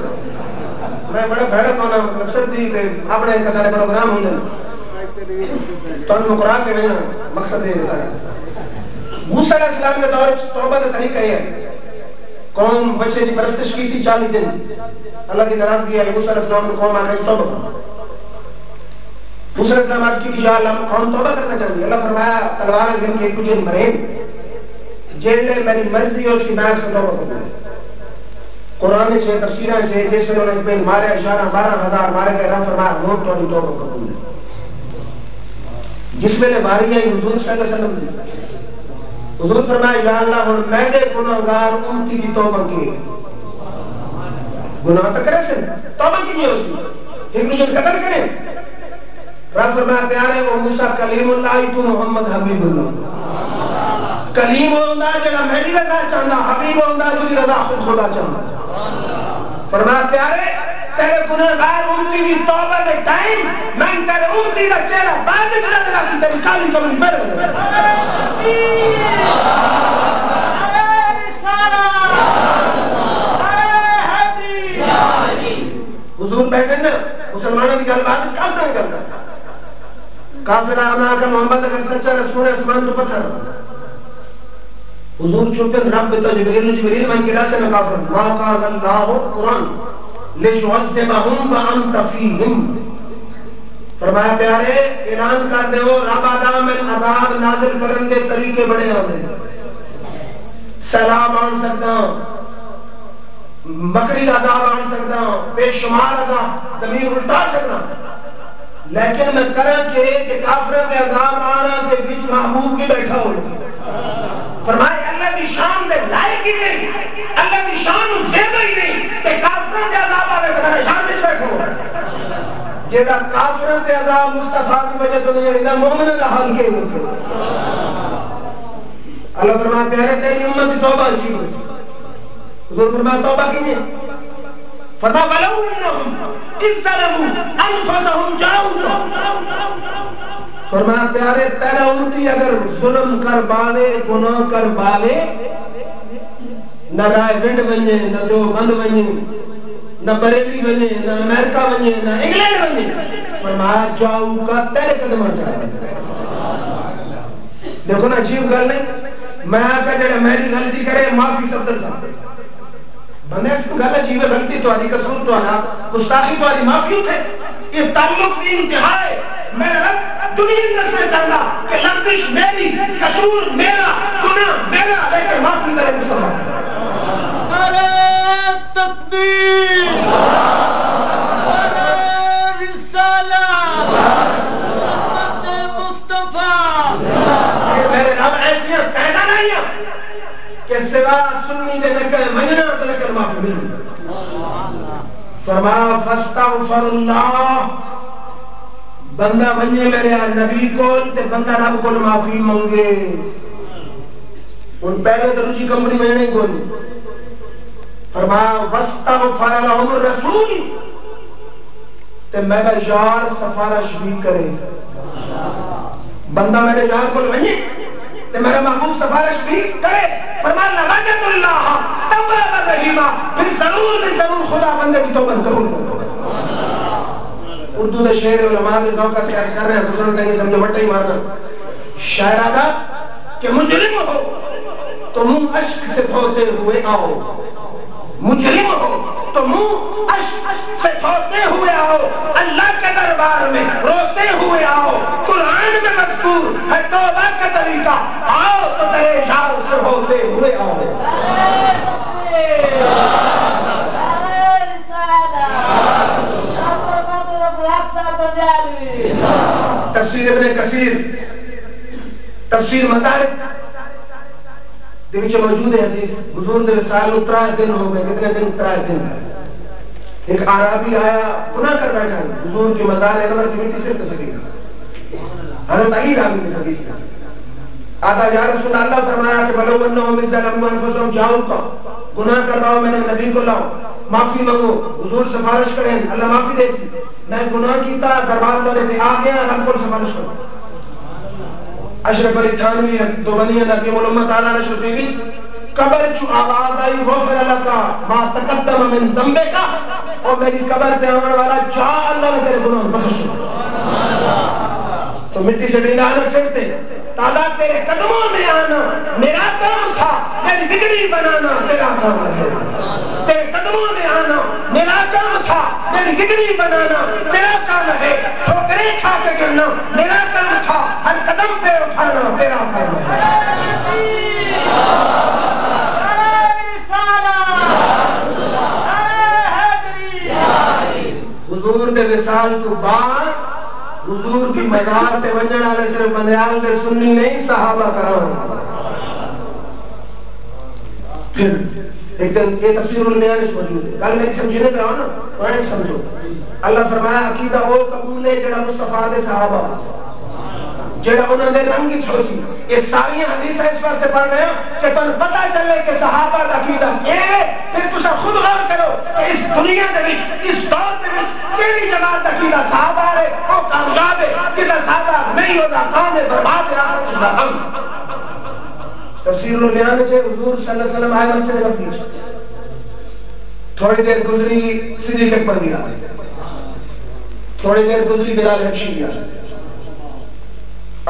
میں بڑا بھیڑت ہونا مقصد دی کہ اپنے کسارے پروگرام ہوں تو ان قرآن کے میں مقصد ہے رسالہ. موسیٰ علیہ السلام کے دور توبہ کا طریقہ ہے. قوم بچے کی پرستش کی تھی 40 دن. اللہ کی ناراضگی آئی. موسیٰ علیہ السلام نے قوم آگئی توبہ کرو. موسیٰ علیہ السلام عرض کی کہ یا اللہ قوم توبہ کرنا چاہیے. اللہ فرمایا تلوار گھر کے کچھ دن مرین جیلے میری مرضی اور اس کی نائب سے توبہ کرنا. قرآن سے تفسیریں سے جس میں انہوں نے مارے 11-12,000 مارے گئے. رب فرمایا ہوں تو نہیں توبہ قبول ہے. جس میں نے ماری ہے حضور صلی اللہ علیہ وسلم نے. حضور فرمایا یا اللہ ہن میں نے گناہگار امتی کی توبہ کی. گناہ تو کرے سے توبہ کی نہیں ہو سی. ایک دوسرے قتل کریں. رب فرمایا پیارے وہ موسیٰ کلیم اللہ تو محمد حبیب اللہ. کلیم اللہ جگہ میری رضا چاہنا, حبیب اللہ جو رضا خود خدا چاہنا. فرمایا پیارے تیرے گناہگار امتی کی توبہ دے ٹائم میں تیرے امتی کا چہرہ بعد چلا دے رہا تیری کالی کملی میرے حضور بیٹھے نا مسلمانوں کی گل بات اس کافر نہیں کرتا. کافر آنا کہ محمد اگر سچا رسول اسمان تو پتھر. حضور چونکہ رب تو جبریل من کے راسے میں کافر ما قال اللہ قرآن لِيُعَذِّبَهُمْ وَأَنْتَ فِيهِمْ. فرمایا پیارے اعلان کر دے ہو رب آدھا میں عذاب نازل کرن دے طریقے بڑے ہونے. سیلاب آن سکتا ہوں, مکڑی عذاب آن سکتا ہوں, بے شمار عذاب زمین الٹا سکتا ہوں. لیکن میں کرن کہ کافروں کے عذاب آنا کے بیچ محبوب کی بیٹھا ہوئے. فرمائے اللہ کی شان دے لائق ہی نہیں, اللہ کی شان زیبہ ہی نہیں کہ کافروں کے عذاب آنے کے میں شان دے بیٹھا ہوئے. جیدہ کافروں کے عذاب مصطفیٰ کی وجہ تو نہیں ہے مومن اللہ حال کے ہوئے سے. اللہ فرمائے پیارے تیری امت کی توبہ کی ہوئے. حضور فرمائے توبہ کی نہیں. فَتَوَلَوْ إِنَّهُمْ إِذْ ظَلَمُوا أَنفُسَهُمْ جَاءُوكَ. فرمایا پیارے تیرا امتی اگر ظلم کر باوے گناہ کر باوے نہ رائے ونڈ بنجے نہ دو بند بنجے نہ بریلی بنجے نہ امریکہ بنجے نہ انگلینڈ بنجے. فرمایا جاؤ کا تیرے قدم چاہے. دیکھو نا عجیب گل نہیں. میں آکا جڑے میری غلطی کرے معافی سب در سکتے. بندے اس کو گل عجیب غلطی تو آدھی قصور تو آدھا گستاخی تو آدھی معافی ہوتے. اس تعلق کی انتہا ہے. میرا رب دنیا نسل چاہتا کہ لفظش میری قصور میرا گناہ میرا لیکن معافی کرے مصطفیٰ. نعرہ تکبیر, نعرہ رسالہ, محمد مصطفیٰ. میرے رب ایسی قیدہ نہیں ہے کہ سوا سنی دے نکل مننا تو نکل معافی ملی. فرمایا فاستغفر اللہ. بندہ بنجے میرے نبی کو تے بندہ رب کو معافی منگے. ان پہلے تو رجی کمپنی میں نہیں کوئی. فرمایا واستغفر لهم الرسول تے میرا یار سفارش بھی کرے. بندہ میرے یار کو بنجے تے میرا محبوب سفارش بھی کرے. فرمایا لوجد اللہ تواب الرحیم. پھر ضرور خدا بندے کی توبہ قبول کرے. اردو دے شعر علماء دے ذوقہ سے عرض کر رہے ہیں دوسروں نے سمجھو وٹا ہی مارنا. شاعر آدھا کہ مجرم ہو تو منہ عشق سے دھوتے ہوئے آؤ. مجرم ہو تو منہ عشق سے دھوتے ہوئے آؤ. اللہ کے دربار میں روتے ہوئے آؤ. قرآن میں مذکور ہے توبہ کا طریقہ. آؤ تو تیرے یار سے ہوتے ہوئے آؤ. تفسیر ابن کثیر تفسیر مدارک دے وچ موجود ہے حدیث. حضور دے وصال نوں 3 دن ہو گئے. کتنے دن؟ 3 دن. ایک عربی آیا گناہ کر بیٹھا. حضور کے مزار انور کی مٹی سے پسکی گا. حضرت علی راوی نے حدیث ہے. آتا یا رسول اللہ فرمایا کہ بلو انہم ظلموا انفسہم جاؤ کا گناہ کر رہا ہوں میں نے نبی کو لاؤ معافی مانگو. حضور سفارش کریں اللہ معافی دے سی. میں گناہ کیتا دربار والے پہ آ گیا رب کو سفارش کرو. اشرف علی تھانوی دو بنی نبی علماء تعالی نے شروع کی قبر چو آواز آئی غفر اللہ کا ما تقدم من ذنبے کا. اور میری قبر پہ آنے والا جا اللہ نے تیرے گناہ بخش. تو مٹی سے ڈیلا نہ سکتے تعداد تیرے قدموں میں آنا میرا کام تھا میری بگڑی بنانا تیرا کام ہے تیرے قدموں میں آنا میرا کام تھا میری بگڑی بنانا تیرا کام ہے ٹھوکریں کھا کے گرنا میرا کام تھا ہر قدم پہ اٹھانا تیرا کام ہے حضور دے وصال تو بعد حضور کی مزار پہ ونجن والے صرف بندیال دے سنی نہیں صحابہ کرام پھر ایک دن یہ تفسیر المیانش موجود ہے کل میری سمجھنے پہ آؤ نا پوائنٹ سمجھو اللہ فرمایا عقیدہ وہ قبول ہے جڑا مصطفیٰ دے صحابہ جڑا انہوں نے رنگ کی چھوسی یہ ساری حدیث اس واسطے پڑھ رہے ہیں کہ تمہیں پتہ چلے کہ صحابہ دا عقیدہ کیا ہے پھر تسا خود غور کرو کہ اس دنیا دے وچ اس دور دے وچ کیڑی جماعت دا عقیدہ صحابہ ہے وہ کامیاب ہے کدھر صحابہ نہیں ہوتا کام ہے برباد ہے آخرت اللہ غم تفسیر المیان سے حضور صلی اللہ علیہ وسلم آئے مسجد نبوی تھوڑی دیر گزری صدیق اکبر گیا تھوڑی دیر گزری بلال حبشی گیا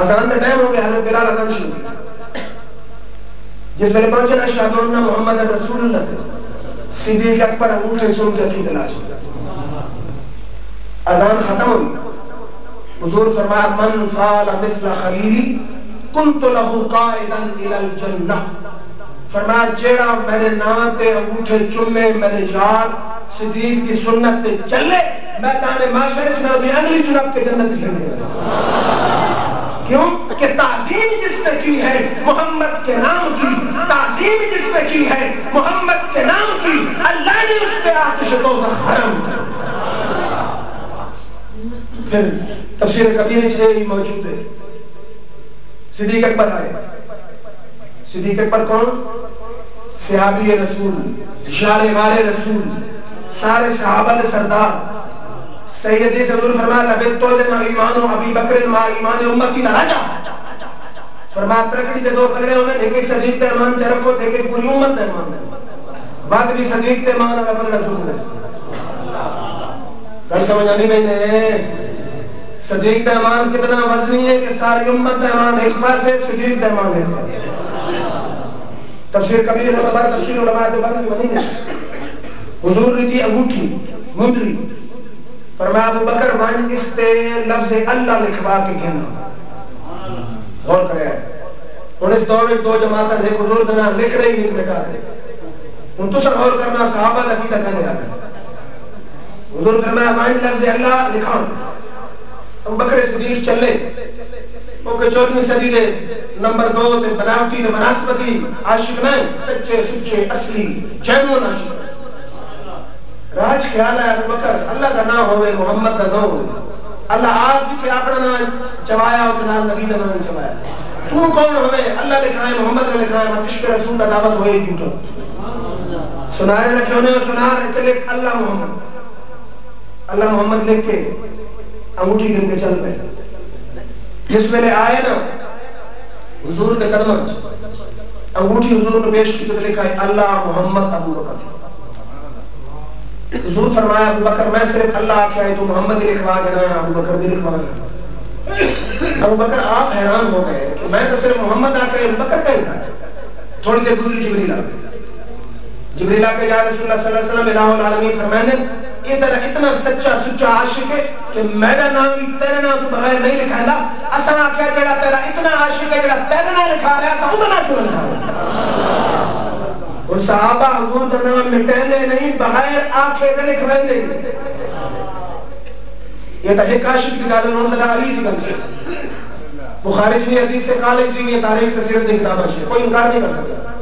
اذان میں ٹائم ہو گیا حضرت بلال اذان شروع کی جس ویلے پہنچنا اشہد ان محمد رسول اللہ تھے صدیق اکبر انگوٹھے چوم کے عقیدہ لا چکا اذان ختم ہوئی حضور فرمایا من فعل مثل خلیلی کنت له قائدا الى الجنہ فرمایا جیڑا میرے نام پہ انگوٹھے چومے میرے یار صدیق کی سنت پہ چلے میدان معاشرے میں ابھی اگلی چناب کے جنت لگنے لگا کیوں کہ تعظیم جس نے کی ہے محمد کے نام کی تعظیم جس نے کی ہے محمد کے نام کی اللہ نے اس پہ آتش دوزخ حرم پھر تفسیر کبیر سے بھی موجود ہے صدیق اکبر آئے صدیق اکبر کون صحابی رسول یار غار رسول سارے صحابہ دے سردار سیدی سے حضور فرمایا لبیت تو دے ما ایمان و ابی بکر ما ایمان امتی نہ رجا فرمایا ترکڑی دے دو پگڑے ہونے ایک صدیق تے ایمان چرکو دے کے پوری امت تے ایمان بعد بھی صدیق تے ایمان اللہ پر رسول دے کل سمجھ آنی میں نے صدیق تے ایمان کتنا وزنی ہے کہ ساری امت تے ایمان ایک پاس ہے صدیق تے ایمان ایک پاس تفسیر کبیر مطبر تفسیر علماء جو بند منی ہے حضور رہتی انگوٹھی مندری فرمایا ابو بکر وان اس پہ لفظ اللہ لکھوا کے گھنا غور کرے ان اس دور میں دو جماعتیں ایک حضور دنا لکھ رہی ایک لکھا رہے ان تو سب غور کرنا صحابہ لکھی تک کرنے آگے حضور فرمایا وان لفظ اللہ لکھا ابو بکر صدیق چلے اوکے 14ویں صدی دے نمبر 2 تے بناوٹی نے بناسپتی عاشق نہیں سچے سچے اصلی جنون عاشق راج خیال ہے ابو بکر اللہ کا نام ہوئے محمد کا نام ہوئے اللہ آپ بھی تھے اپنا نام چوایا اور نام نبی کا نام چوایا تو کون ہوئے اللہ لکھا ہے محمد نے لکھا ہے عشق رسول کا دعوت ہوئے تھی تو سنارے نہ کیوں نہیں سنا رہے چلے اللہ محمد لکھ کے انگوٹھی گر کے چل پہ جس میں نے آئے نا حضور کے قدمہ انگوٹھی حضور نے پیش کی تو لکھا ہے اللہ محمد ابو بکر حضور فرمایا ابو بکر میں صرف اللہ کیا ہے تو محمد لکھوا گیا ہے ابو بکر بھی لکھوا گیا ابو بکر آپ حیران ہو گئے کہ میں تو صرف محمد آ کے ابو بکر کا ہی تھا تھوڑی دیر دوری جبریل آ جبریل آ کے یا رسول اللہ صلی اللہ علیہ وسلم الہ العالمین فرمانے یہ طرح اتنا سچا عاشق ہے کہ میرا نام بھی تیرے نام تو بغیر نہیں لکھا ہے اسا آکھیا جڑا تیرا اتنا عاشق ہے جڑا تیرے نام لکھا رہا ہے اسا اتنا کیوں لکھا رہا ان صحابہ حضور کا نام مٹینے نہیں بغیر آنکھیں دے لکھویں دے یہ تو ایک عاشق کی گالن انہوں نے علی کی گالن بخاری بھی حدیث سے کالج بھی تاریخ تصیرت دی کتابہ ہے کوئی انکار نہیں کر سکتا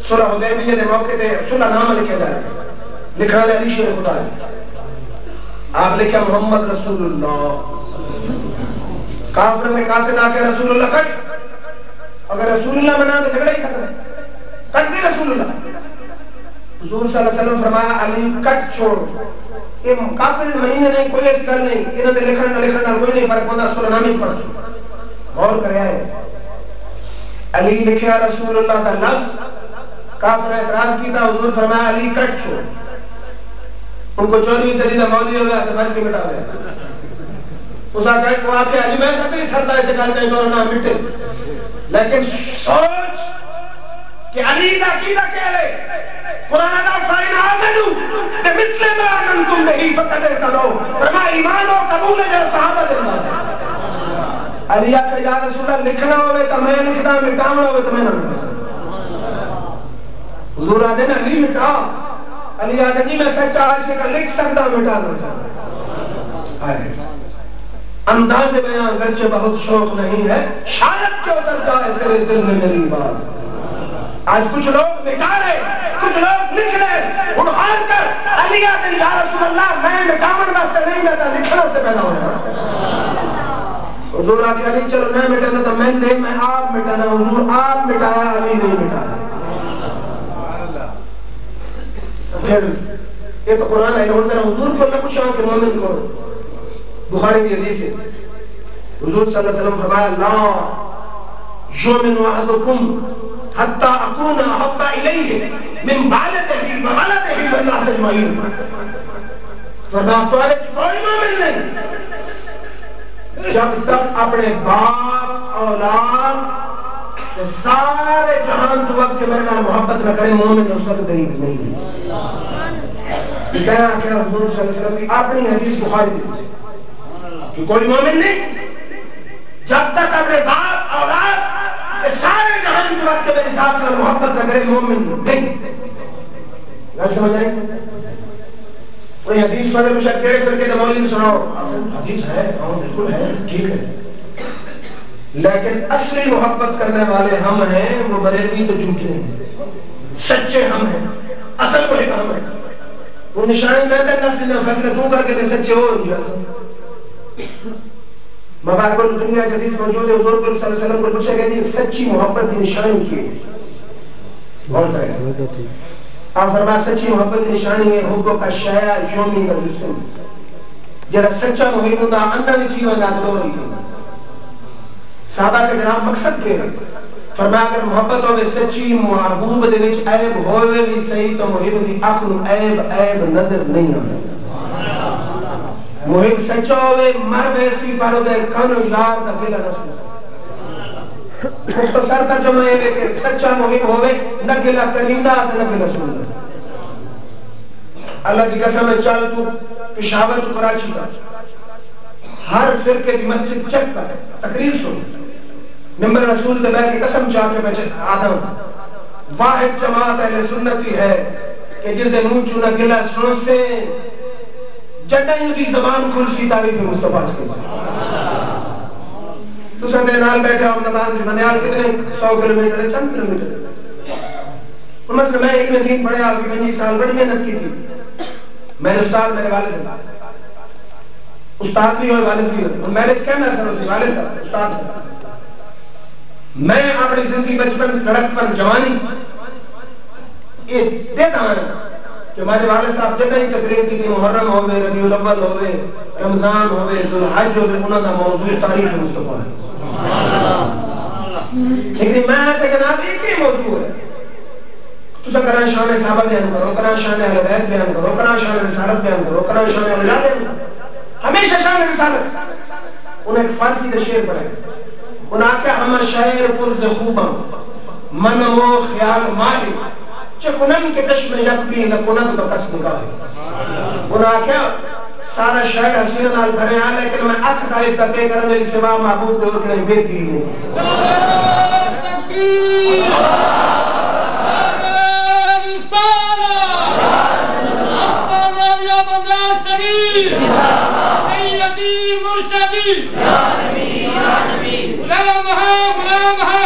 صلح حدیبیہ دے موقع تے صلح نام لکھے جائے لکھنا لے علی شیر خدا ہے آپ لکھا محمد رسول اللہ کافر نے کہا سے آکے رسول اللہ کٹ اگر رسول اللہ بنا تو جھگڑا ہی ختم کٹ نہیں رسول اللہ حضور صلی اللہ علیہ وسلم فرمایا علی کٹ چھوڑ یہ کافر مہینے نہیں کوئی اس گل نہیں انہوں نے لکھنا کوئی نہیں فرق ہوتا رسول اللہ نامی پڑھ غور کریا ہے علی لکھیا رسول اللہ کا لفظ کافر اعتراض کیتا حضور فرمایا علی کٹ چھوڑ ان کو 14ویں صدی کا مولوی ہو گیا تو بچ بھی کٹا گیا اس آکے علی میں تک نہیں چھڑتا اسے کہا کہ نہ مٹے، لیکن سوچ کہ علی دا عقیدہ کہہ لے قرآن دا فائن آمنو بمثل ما آمنتم بہی فقد اہتدوا، فرما ایمان و قبول ہے صحابہ دینا۔ علی آکے یا رسول اللہ لکھنا ہوئے تو میں لکھتا، مٹانا ہوئے تو میں نہ مٹا۔ حضور آدھے نا علی مٹا، علی آدھے نہیں میں سچا عاشق کا لکھ سکتا مٹا نہیں سکتا۔ انداز بیان گرچہ بہت شوق نہیں ہے، شاید کہ اتر جائے تیرے دل میں میری بات۔ آج کچھ لوگ مٹا رہے، کچھ لوگ لکھ رہے، اڑھان کر علی آدھے یا رسول اللہ میں مٹاون واسطے نہیں مٹا، لکھنا سے پیدا ہویا۔ حضور آکے علی چلو میں مٹانا تھا، میں نہیں، میں آپ مٹانا۔ حضور آپ مٹایا، علی نہیں مٹایا۔ پھر یہ تو قرآن ہے، حضور کو اللہ پوچھا کہ مومن کو، بخاری کی حدیث ہے، حضور صلی اللہ علیہ وسلم فرمایا لا یؤمن احدکم حتی اکون احب الیہ من والدہ وولدہ والناس اجمعین، فرمایا تمہارے کوئی مومن نہیں جب تک اپنے باپ اولاد سارے جہان تو وقت کے میرے نال محبت نہ کرے، مومن اس وقت نہیں۔ یہ کہا کہ حضور صلی اللہ علیہ وسلم کی اپنی حدیث بخاری دی کہ کوئی مومن نہیں جب تک اپنے باپ اولاد کے سارے جہان کے وقت میرے ساتھ میں محبت نہ کرے، مومن نہیں۔ گل سمجھ رہے ہیں؟ کوئی حدیث والے میں شاید ٹیڑے فرقے تو مولوی میں سناؤ، حدیث ہے، ہاں بالکل ہے، ٹھیک ہے، لیکن اصلی محبت کرنے والے ہم ہیں، وہ بریلوی تو جھوٹے ہیں، سچے ہم ہیں، اصل محب ہم ہیں۔ وہ نشانی میں تک نسل نے فیصلہ تو کر کے دے سچے ہو ان جیسا۔ مبارک دنیا سے حدیث موجود ہے، حضور صلی اللہ علیہ وسلم کو پوچھا گیا کہ سچی محبت کی نشانی کی بہت ہے۔ آپ فرمایا سچی محبت کی نشانی ہے حب کا شیع یومی کا جسم، جرا سچا محب ہوتا اندر نہیں چیوہ نہ دلو رہی تھی۔ صحابہ کے جناب مقصد کے فرمایا اگر محبت ہوئے سچی محبوب دے وچ عیب ہوئے بھی صحیح تو محب دی اخنو عیب نظر نہیں آنے۔ محب سچا ہوئے مرد ایسی پارو دے کانو یار دا گلہ نسل۔ مختصر ترجمہ یہ ہے کہ سچا محب ہوئے نہ گلہ کریندہ نہ گلہ سنندہ۔ اللہ کی قسم ہے چل تو پشاور تو کراچی کا ہر فرقے کی مسجد چک کر تقریر سن، ممبر رسول دے بیٹھ کی قسم چاہ کے میں آدم واحد جماعت اہل سنتی ہے کہ جس دن منہ چونا گلا سن سے جنہیں دی زبان کھل سی تعریف مصطفیٰ کے تو سب نال بیٹھے ہم نماز بنیال کتنے 100 کلومیٹر ہے، چند کلومیٹر ہے۔ مثلا میں ایک دین پڑھے آپ کی 25 سال بڑی محنت کی تھی، میرے استاد میرے والد ہیں، استاد بھی ہوئے والد بھی ہوئے، اور میرج کہنا ہے سر اسی والد کا استاد کا۔ میں اپنی زندگی بچپن لڑکپن جوانی یہ دیتا ہے کہ ہمارے والد صاحب جب ہی تقریر کی محرم ہوئے، ربیع الاول ہوئے، رمضان ہوئے، ذوالحج ہوئے، انہوں نے موضوع تاریخ مصطفیٰ ہے۔ لیکن میں آتا جناب ایک ہی موضوع ہے، تو سب قرآن شان صحابہ بیان کرو، قرآن شان اہل بیت بیان کرو، قرآن شان رسالت بیان کرو، قرآن شان اولیاء بیان کرو، ہمیشہ شان رسالت۔ انہیں ایک فارسی کا شعر پڑھے، انہاں کیا ہم شاعر پرز خوباں منمو خیال ماہی چکنن کے چشم یک بھی نکنن بکس نگاہی۔ انہاں کیا سارا شاعر حسین نال بھرے آ لیکن میں اکھ دائز دکے کر میری سوا معبود دور کریں بے دین نہیں۔ سیدی مرشدی غلام ہے غلام ہے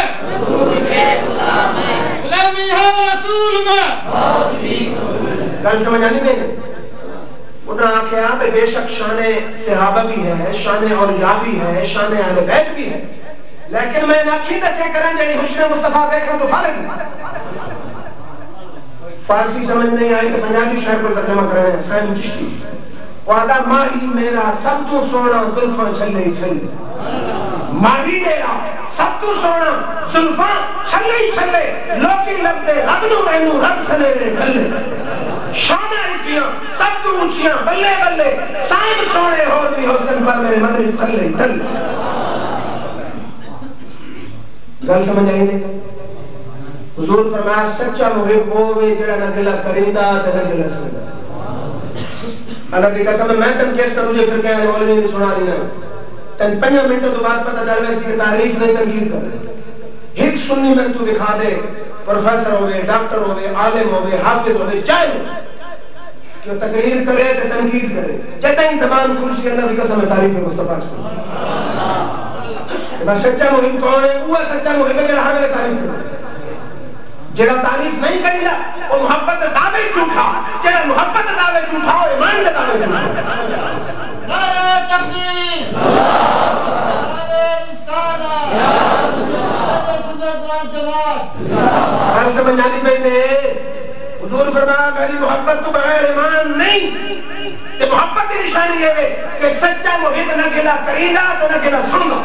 غلامی ہے رسول میں۔ گل سمجھ آنی نہیں؟ انہاں آکھیا بے شک شان صحابہ بھی ہے، شان اولیاء بھی ہے، شان اہل بیت بھی ہے، لیکن میں ناکھی نکھے کریں جنہی حسن مصطفیٰ بیکھیں تو فارغ فارسی سمجھ نہیں آئی تو پنجابی شاعر کو ترجمہ کر رہے ہیں حسین چشتی۔ وعدہ ماہی میرا سب تو سونا زلفاں چھلے چھلے، ماہی میرا سب تو سونا زلفاں چھلے چھلے، لوکی لگتے رب نو رینو رب سنے رے گلے، شانہ اس دیاں سب تو اونچیاں بلے بلے صاحب سونے ہو بھی حسن پر میرے مدری تلے تل. گل سمجھ آئی نہیں؟ حضور فرمایا سچا محب ہوئے جڑا نہ گلا کریندہ تے نہ گلا سندا. اللہ کی قسم میں تن کیس کروں جو پھر کہنے مولوی نے سنا دینا تن 5 منٹ تو بعد پتہ چل رہا ہے کہ تعریف نہیں تنقید کر رہے. ایک سنی میں تو دکھا دے پروفیسر ہوئے ڈاکٹر ہوئے عالم ہوئے حافظ ہوئے چاہے کہ تقریر کرے تے تنقید کرے جتنا ہی زبان کھل سی اللہ کی قسم تعریف مصطفیٰ کرے. بس سچا محب کون ہے؟ وہ سچا محب ہے جڑا ہر تعریف کرے. جڑا تعریف نہیں کرے گا وہ محبت دعوے جھوٹا. جڑا محبت دعوے جھوٹا ہو ایمان دے دعوے جھوٹا. نعرہ تکبیر، نعرہ رسالہ، نعرہ سنت والجماعت. ہر سمجھ آنی پہنے حضور فرمایا میری محبت تو بغیر ایمان نہیں. کہ محبت کی نشانی ہے کہ سچا محب نہ گلا کریندہ تو نہ گلا سننا.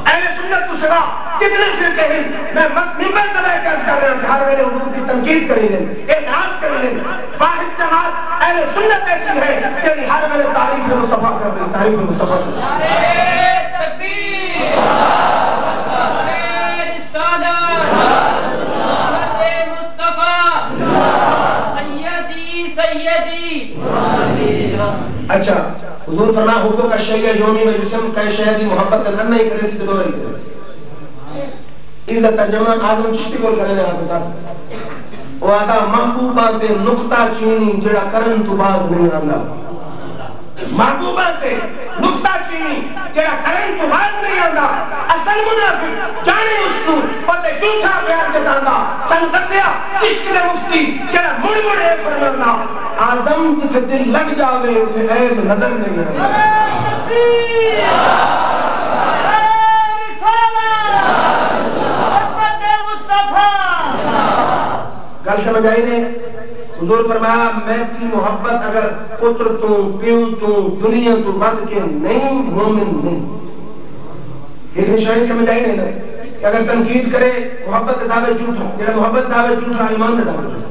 اہل سنت تو سوا کتنے فرقے ہیں. میں ممبر تباہ کیس کر رہا ہوں کہ ہر ویلے حضور کی تنقید کریں لیں اعتراض کریں لیں. واحد جماعت اہل سنت ایسی ہے کہ ہر ویلے تعریف مصطفیٰ کر رہے ہیں. تعریف مصطفیٰ کر رہے ہیں. نعرہ تکبیر، نعرہ رسالت، نعرہ مصطفیٰ، سیدی سیدی. اچھا حضور فرمایا حبوں کا شیعہ یومی میں جسم کا شہدی محبت کا نہیں کرے سی تو نہیں کرے. اس ترجمہ اعظم چشتی بول کرنے آپ کے ساتھ وہ آتا محبوبان تے نقطہ چینی جڑا کرن تو بعد نہیں آندا. محبوبان تے نقطہ چینی جڑا کرن تو بعد نہیں آندا. اصل منافق جانے اس کو پتے جھوٹا پیار جتاندا. سن دسیا عشق دے مفتی جڑا مڑ مڑ اے فرماندا اعظم جتھے دل لگ جاوے اتھے عیب نظر نہیں آندا. گل سمجھ آئی نے؟ حضور فرمایا میں تھی محبت اگر پتر تو پیو تو دنیا تو ود کے نہیں مومن نہیں. ایک نشانی سمجھ آئی نہیں نا کہ اگر تنقید کرے محبت دعوے جھوٹا جڑا محبت دعوے جھوٹا ایمان دے دعوے جھوٹا.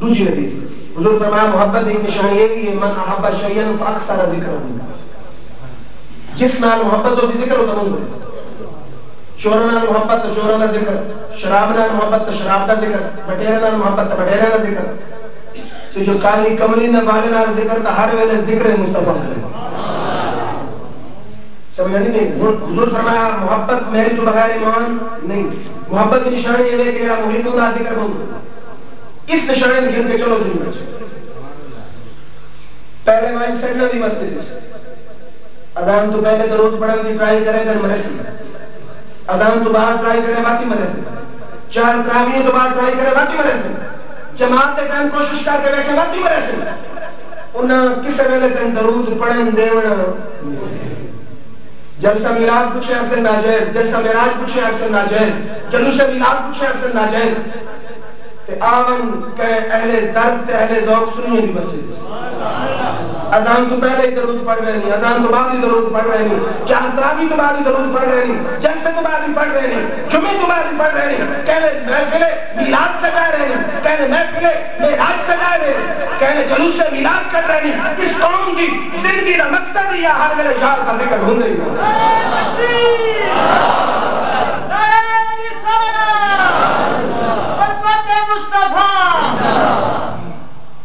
دوسری حدیث حضور فرمایا محبت ایک نشانی یہ بھی ہے من احب شیئا فاکثر ذکرہ. جس نال محبت ہو سی ذکر ہوتا من کرے. چورا نال محبت تو چورا دا ذکر, شراب نال محبت تو شراب دا ذکر, بٹیرے نال محبت تو بٹیرے دا ذکر, تو جو کالی کملی نہ بالے نال ذکر تا ہر ویلے ذکر مصطفیٰ کرے. سمجھا نہیں؟ حضور فرمایا محبت میری تو بغیر ایمان نہیں. محبت کی نشانی یہ ہے کہ میرا محب اللہ ذکر بند. اس نشانی گھر کے چلو دنیا چاہے. پہلے مائن سیڈ نہ دی مسجد ہے. اذان تو پہلے درود پڑھن دی ٹرائی کرے در مرے سے. اذان تو باہر ٹرائی کرے باتی مرے سے. چار تراویح تو باہر ٹرائی کرے باتی مرے سے. جماعت کے ٹائم کوشش کر کے بیٹھے باتی مرے سے. انہاں کسے ویلے تن درود پڑھن دیونا. جلسہ میلاد پوچھے اکثر ناجائز, جلسہ معراج پوچھے اکثر ناجائز, جلوس میلاد پوچھے اکثر ناجائز. تے آون کہ اہل درد تے اہل ذوق سنیے دی مسجد. اذان تو پہلے ہی درود پڑھ رہے نہیں, اذان تو بعد ہی درود پڑھ رہے نہیں, چار تراویح تو بعد ہی درود پڑھ رہے نہیں, جلسے تو بعد ہی پڑھ رہے نہیں, جمعے تو بعد ہی پڑھ رہے نہیں, کہنے محفل میلاد سجا رہے نہیں, کہنے محفل معراج سجا رہے نہیں, کہنے جلوس میلاد کر رہے نہیں. اس قوم کی زندگی کا مقصد ہی ہر میرے یار کا ذکر ہونے ہی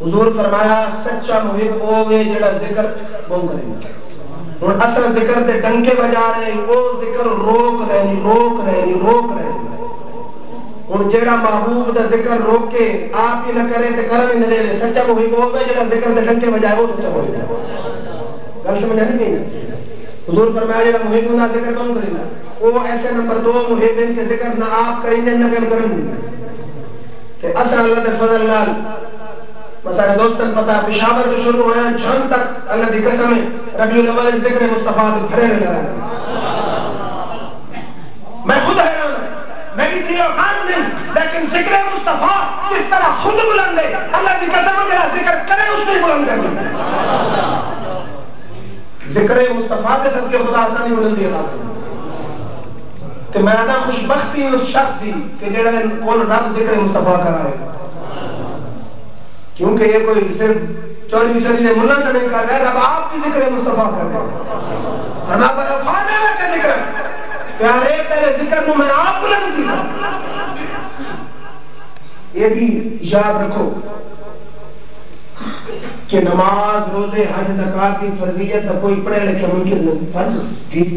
حضور فرمایا سچا محب ہوئے جڑا ذکر بہن کرے گا. اور اصل ذکر دے ڈنکے بجا رہے ہیں, وہ ذکر روک رہے نہیں, روک رہے نہیں, روک رہے نہیں. اور جڑا محبوب دا ذکر روک کے آپ ہی نہ کرے تے کرم ہی نہ لے. سچا محب ہوئے جڑا ذکر دے ڈنکے بجائے وہ سچا محب ہے. گل سمجھ نہیں؟ حضور فرمایا جڑا محب نہ ذکر بہن کرے گا وہ ایسے نمبر 2 محب ان کے ذکر نہ آپ کریں گے نہ کریں گے. کہ اصل اللہ دے فضل لال مسائل دوستان پتہ پشاور جو شروع ہویا جھن تک اللہ دی قسم ہے ربیع الاول ذکر مصطفیٰ تو پھرے رہا ہے. میں خود حیران ہوں, میری اتنی اوقات نہیں, لیکن ذکر مصطفیٰ کس طرح خود بلند ہے. اللہ دی قسم میرا ذکر کرے اس نے بلند کرنا. ذکر مصطفیٰ کے صدقے خدا آسانی بلندی عطا کرنا. کہ میں آدھا خوشبختی اس شخص دی کہ جڑا کول رب ذکر مصطفیٰ کرائے, کیونکہ یہ کوئی صرف 14ویں صدی نے ملا تو نہیں کر رہے رب آپ بھی ذکر مصطفیٰ کر رہے ہیں خدا پر افانے میں کا ذکر پیارے پہلے ذکر میں آپ بلند کیا یہ بھی یاد رکھو کہ نماز روزے حج زکات کی فرضیت نہ کوئی پڑھے لکھے ممکن نہیں فرض ٹھیک